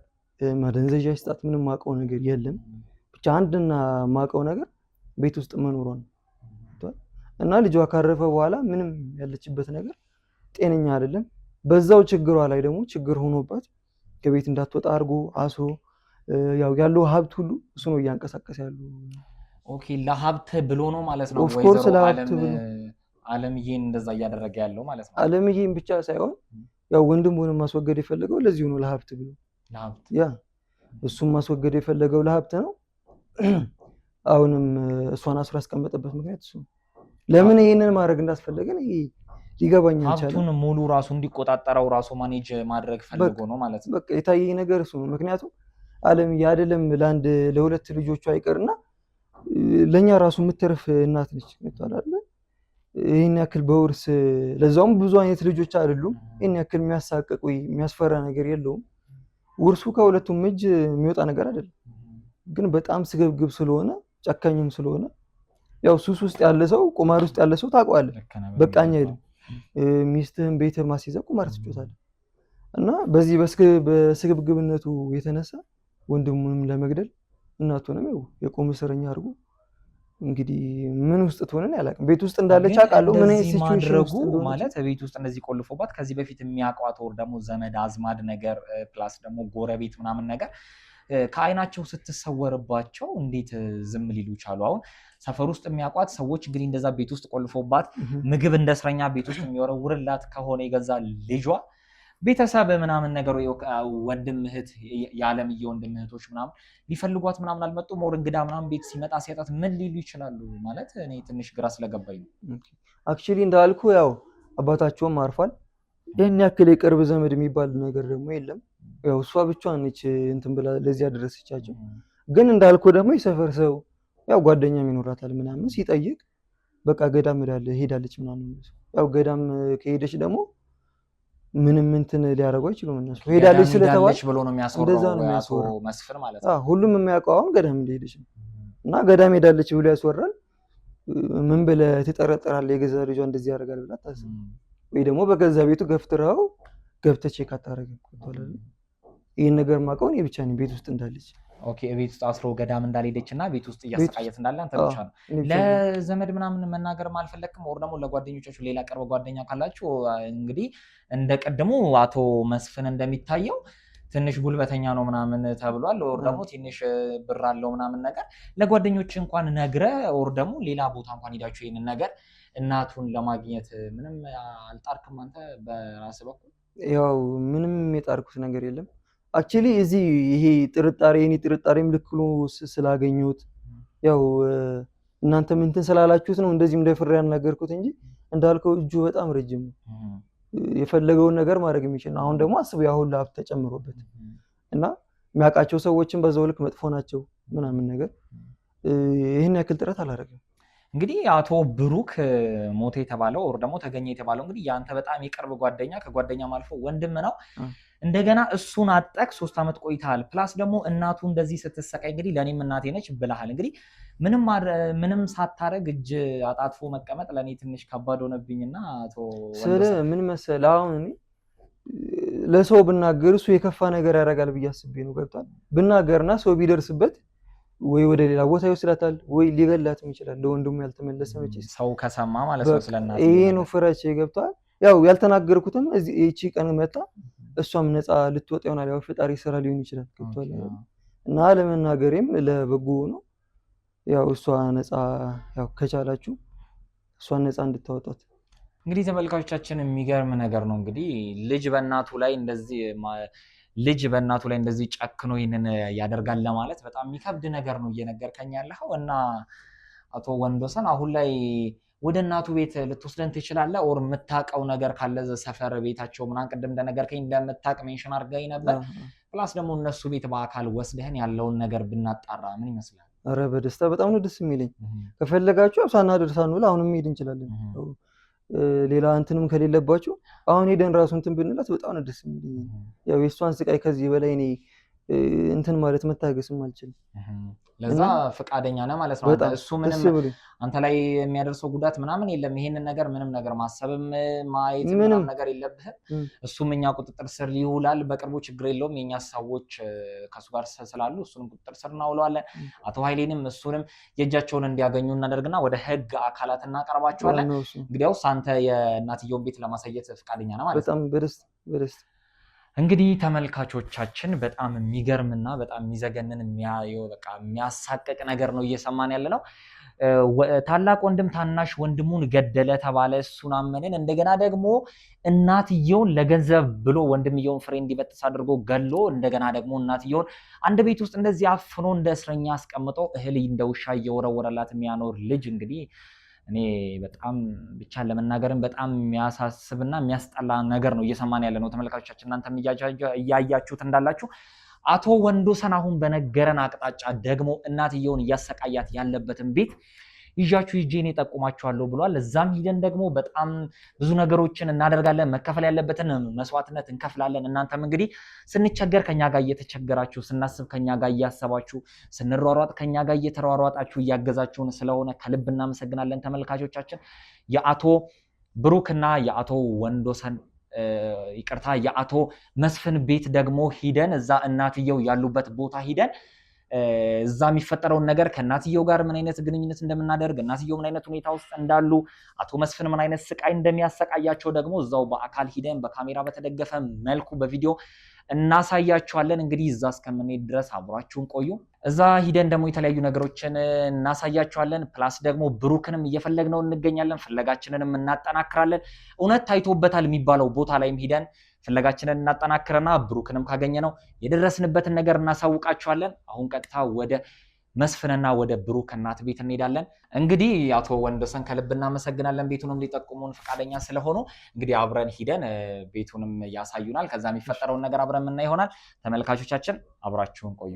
ማደንዘዣ ይስጣት ምንም ማውቀው ነገር የለም። ብቻ አንድና ማውቀው ነገር ቤት ውስጥ መኖሯ ነው። እና ልጇ ካረፈ በኋላ ምንም ያለችበት ነገር ጤነኛ አይደለም። በዛው ችግሯ ላይ ደግሞ ችግር ሆኖባት ከቤት እንዳትወጣ አድርጎ አስሮ ያው ያለው ሀብት ሁሉ እሱ ነው እያንቀሳቀሰ ያለው። ኦኬ ለሀብት ብሎ ነው ማለት ነው። ኦፍኮርስ ለሀብት ብሎ አለምዬን እንደዛ እያደረገ ያለው ማለት ነው። አለምዬን ብቻ ሳይሆን ያው ወንድሙን ማስወገድ የፈለገው ለዚሁ ነው፣ ለሀብት ብሎ ያ እሱም ማስወገድ የፈለገው ለሀብት ነው። አሁንም እሷን አስሮ ያስቀመጠበት ምክንያት እሱ ለምን ይሄንን ማድረግ እንዳስፈለገ ሊገባኝ አልቻለም። ሀብቱን ሙሉ ራሱ እንዲቆጣጠረው ራሱ ማኔጅ ማድረግ ፈልጎ ነው ማለት ነው። በቃ የታየኝ ነገር እሱ ነው። ምክንያቱም አለምዬ አይደለም ለሁለት ልጆቿ አይቀርና ለኛ ራሱ የምትረፍ እናት ነች። አይደል? ይሄን ያክል በውርስ ለዛውም ብዙ አይነት ልጆች አይደሉም። ይሄን ያክል የሚያሳቅቅ ወይ የሚያስፈራ ነገር የለውም። ውርሱ ከሁለቱም እጅ የሚወጣ ነገር አይደለም። ግን በጣም ስግብግብ ስለሆነ ጨካኝም ስለሆነ ያው ሱስ ውስጥ ያለ ሰው ቁማር ውስጥ ያለ ሰው ታውቀዋለህ። በቃኝ አይልም። ሚስትህን ቤትህ ማስይዘህ ቁማር ትጫወታለህ። እና በዚህ በስግብግብነቱ የተነሳ ወንድሙንም ለመግደል እናቱንም የቆመ እስረኛ አድርጎ እንግዲህ ምን ውስጥ ትሆነን ያላቅም ቤት ውስጥ እንዳለች አውቃለሁ። ምን ሲቹዌሽን ማለት ቤት ውስጥ እንደዚህ ቆልፎባት ከዚህ በፊት የሚያውቋት ወር ደግሞ ዘመድ አዝማድ ነገር ፕላስ ደግሞ ጎረቤት ምናምን ነገር ከአይናቸው ስትሰወርባቸው እንዴት ዝም ሊሉ ቻሉ? አሁን ሰፈር ውስጥ የሚያውቋት ሰዎች እንግዲህ እንደዛ ቤት ውስጥ ቆልፎባት ምግብ እንደ እስረኛ ቤት ውስጥ የሚወረውርላት ከሆነ የገዛ ልጇ ቤተሰብ ምናምን ነገር ወንድም እህት የዓለምዬ ወንድም እህቶች ምናምን ሊፈልጓት ምናምን አልመጡም። ወር እንግዳ ምናምን ቤት ሲመጣ ሲያጣት ምን ሊሉ ይችላሉ? ማለት እኔ ትንሽ ግራ ስለገባኝ ነው። አክቹሊ እንዳልኩ ያው አባታቸውም አርፏል። ይህን ያክል የቅርብ ዘመድ የሚባል ነገር ደግሞ የለም። ያው እሷ ብቻዋን ነች እንትን ብላ ለዚህ ያደረሰቻቸው። ግን እንዳልኩ ደግሞ የሰፈር ሰው ያው ጓደኛም ይኖራታል ምናምን ሲጠይቅ በቃ ገዳም ሄዳለች ምናምን። ያው ገዳም ከሄደች ደግሞ ምንም እንትን ሊያደርጉ አይችሉም። እነሱ ሄዳለች ስለተባለች ብሎ ነው የሚያስወራው መስፍን ማለት ነው። ሁሉም የሚያውቀው አሁን ገዳም እንደሄደች ነው። እና ገዳም ሄዳለች ብሎ ያስወራል። ምን ብለህ ትጠረጠራለህ? የገዛ ልጇ እንደዚህ ያደርጋል ብላ ታስብ ወይ ደግሞ በገዛ ቤቱ ገፍትራው ገብተህ ቼክ አታደርግም። ይህን ነገር የማውቀው እኔ ብቻ ነኝ ቤት ውስጥ እንዳለች። ኦኬ ቤት ውስጥ አስሮ ገዳም እንዳልሄደች እና ቤት ውስጥ እያሰቃየት እንዳለ አንተ ብቻ ነው። ለዘመድ ምናምን መናገር አልፈለክም? ወር ደግሞ ለጓደኞቻችሁ ሌላ ቅርብ ጓደኛ ካላችሁ እንግዲህ እንደ ቀድሞ አቶ መስፍን እንደሚታየው ትንሽ ጉልበተኛ ነው ምናምን ተብሏል። ወር ደግሞ ትንሽ ብር አለው ምናምን ነገር ለጓደኞች እንኳን ነግረ ወር ደግሞ ሌላ ቦታ እንኳን ሄዳችሁ ይሄንን ነገር እናቱን ለማግኘት ምንም አልጣርክም አንተ በራስህ በኩል? ያው ምንም የጣርኩት ነገር የለም። አክቹሊ እዚህ ይሄ ጥርጣሬ እኔ ጥርጣሬም ልክ ነው ስላገኘሁት ያው እናንተም እንትን ስላላችሁት ነው እንደዚህም እንደፍሬ ያናገርኩት እንጂ እንዳልከው እጁ በጣም ረጅም ነው። የፈለገውን ነገር ማድረግ የሚችል ነው። አሁን ደግሞ አስቡ ያ ሁሉ ሀብት ተጨምሮበት እና የሚያውቃቸው ሰዎችን በዛው ልክ መጥፎ ናቸው ምናምን ነገር ይህን ያክል ጥረት አላደረግም። እንግዲህ አቶ ብሩክ ሞተ የተባለው ወር ደግሞ ተገኘ የተባለው እንግዲህ ያንተ በጣም የቅርብ ጓደኛ ከጓደኛም አልፎ ወንድም ነው። እንደገና እሱን አጠቅ 3 ዓመት ቆይተሃል። ፕላስ ደግሞ እናቱ እንደዚህ ስትሰቃይ እንግዲህ ለኔም እናቴ ነች ብለሃል። እንግዲህ ምንም ሳታረግ እጅ አጣጥፎ መቀመጥ ለኔ ትንሽ ከባድ ሆነብኝና አቶ ስለ ምን መሰለህ አሁን እኔ ለሰው ብናገር እሱ የከፋ ነገር ያደርጋል ብዬ አስቤ ነው። ገብቷል? ብናገርና ሰው ቢደርስበት ወይ ወደ ሌላ ቦታ ይወስዳታል ወይ ሊገላትም ይችላል። ለወንድሙ ያልተመለሰ መቼ ሰው ከሰማ ማለት ነው ስለናት ይሄ ነው ፍራቼ። ገብቷል? ያው ያልተናገርኩትም እቺ ቀን መጣ እሷም ነፃ ልትወጣ ይሆናል። ያው ፈጣሪ ስራ ሊሆን ይችላል። ገብቷል? እና ለመናገሬም ለበጎ ነው። ያው እሷ ነፃ ያው ከቻላችሁ እሷን ነፃ እንድታወጣት እንግዲህ ተመልካቾቻችን የሚገርም ነገር ነው። እንግዲህ ልጅ በእናቱ ላይ እንደዚህ ጨክኖ ይህንን ያደርጋል ለማለት በጣም የሚከብድ ነገር ነው እየነገርከኝ ያለኸው። እና አቶ ወንዶሰን አሁን ላይ ወደ እናቱ ቤት ልትወስደን ትችላለህ? ኦር የምታውቀው ነገር ካለ ሰፈር ቤታቸው ምናምን ቅድም እንደነገርከኝ እንደምታውቅ ሜንሽን አድርገኝ ነበር። ፕላስ ደግሞ እነሱ ቤት በአካል ወስደህን ያለውን ነገር ብናጣራ ምን ይመስላል? ኧረ በደስታ በጣም ነው ደስ የሚለኝ። ከፈለጋችሁ ሳናደርስ ሳንውል አሁንም መሄድ እንችላለን። ሌላ እንትንም ከሌለባችሁ አሁን ሄደን ራሱ እንትን ብንላት በጣም ነው ደስ የሚለኝ። ያው የእሷን ስቃይ ከዚህ በላይ እኔ እንትን ማለት መታገስም አልችልም። ለዛ ፈቃደኛ ነህ ማለት ነው። እሱ ምንም አንተ ላይ የሚያደርሰው ጉዳት ምናምን የለም። ይሄንን ነገር ምንም ነገር ማሰብም ማየት ምንም ነገር የለብህም። እሱም እኛ ቁጥጥር ስር ይውላል በቅርቡ፣ ችግር የለውም። የኛ ሰዎች ከሱ ጋር ስላሉ እሱንም ቁጥጥር ስር እናውለዋለን። አቶ ኃይሌንም እሱንም የእጃቸውን እንዲያገኙ እናደርግና ወደ ህግ አካላት እናቀርባቸዋለን። እንግዲያውስ አንተ የእናትየውን ቤት ለማሳየት ፈቃደኛ ነህ ማለት ነው? በጣም በደስታ እንግዲህ ተመልካቾቻችን በጣም የሚገርምና በጣም የሚዘገንን የሚያሳቅቅ ነገር ነው እየሰማን ያለ ነው። ታላቅ ወንድም ታናሽ ወንድሙን ገደለ ተባለ፣ እሱን አመንን። እንደገና ደግሞ እናትየውን ለገንዘብ ብሎ ወንድምየውን ፍሬ እንዲበጥስ አድርጎ ገሎ እንደገና ደግሞ እናትየውን አንድ ቤት ውስጥ እንደዚህ አፍኖ እንደ እስረኛ አስቀምጦ እህል እንደ ውሻ እየወረወረላት የሚያኖር ልጅ እንግዲህ እኔ በጣም ብቻ ለመናገርም በጣም የሚያሳስብና የሚያስጠላ ነገር ነው እየሰማን ያለ ነው። ተመልካቾቻችን እናንተም እያያችሁት እንዳላችሁ አቶ ወንዶሰን አሁን በነገረን አቅጣጫ ደግሞ እናትየውን እያሰቃያት ያለበትን ቤት ይዣችሁ እኔ ጠቁማችኋለሁ ብሏል። እዛም ሂደን ደግሞ በጣም ብዙ ነገሮችን እናደርጋለን። መከፈል ያለበትን መስዋዕትነት እንከፍላለን። እናንተም እንግዲህ ስንቸገር ከኛ ጋር እየተቸገራችሁ፣ ስናስብ ከኛ ጋር እያሰባችሁ፣ ስንሯሯጥ ከኛ ጋር እየተሯሯጣችሁ እያገዛችሁን ስለሆነ ከልብ እናመሰግናለን። ተመልካቾቻችን የአቶ ብሩክና የአቶ ወንዶሰን ይቅርታ የአቶ መስፍን ቤት ደግሞ ሂደን እዛ እናትየው ያሉበት ቦታ ሂደን እዛ የሚፈጠረውን ነገር ከእናትየው ጋር ምን አይነት ግንኙነት እንደምናደርግ እናትየው ምን አይነት ሁኔታ ውስጥ እንዳሉ አቶ መስፍን ምን አይነት ስቃይ እንደሚያሰቃያቸው ደግሞ እዛው በአካል ሂደን በካሜራ በተደገፈ መልኩ በቪዲዮ እናሳያችኋለን። እንግዲህ እዛ እስከምንሄድ ድረስ አብራችሁን ቆዩ። እዛ ሂደን ደግሞ የተለያዩ ነገሮችን እናሳያችኋለን። ፕላስ ደግሞ ብሩክንም እየፈለግነው እንገኛለን። ፍለጋችንንም እናጠናክራለን። እውነት ታይቶበታል የሚባለው ቦታ ላይም ሂደን ፍለጋችንን እናጠናክረና ብሩክንም ካገኘነው የደረስንበትን ነገር እናሳውቃችኋለን። አሁን ቀጥታ ወደ መስፍንና ወደ ብሩክ እናት ቤት እንሄዳለን። እንግዲህ አቶ ወንዶሰን ከልብ እናመሰግናለን፣ ቤቱንም ሊጠቁሙን ፈቃደኛ ስለሆኑ። እንግዲህ አብረን ሂደን ቤቱንም ያሳዩናል። ከዛ የሚፈጠረውን ነገር አብረን የምናይ ይሆናል። ተመልካቾቻችን አብራችሁን ቆዩ።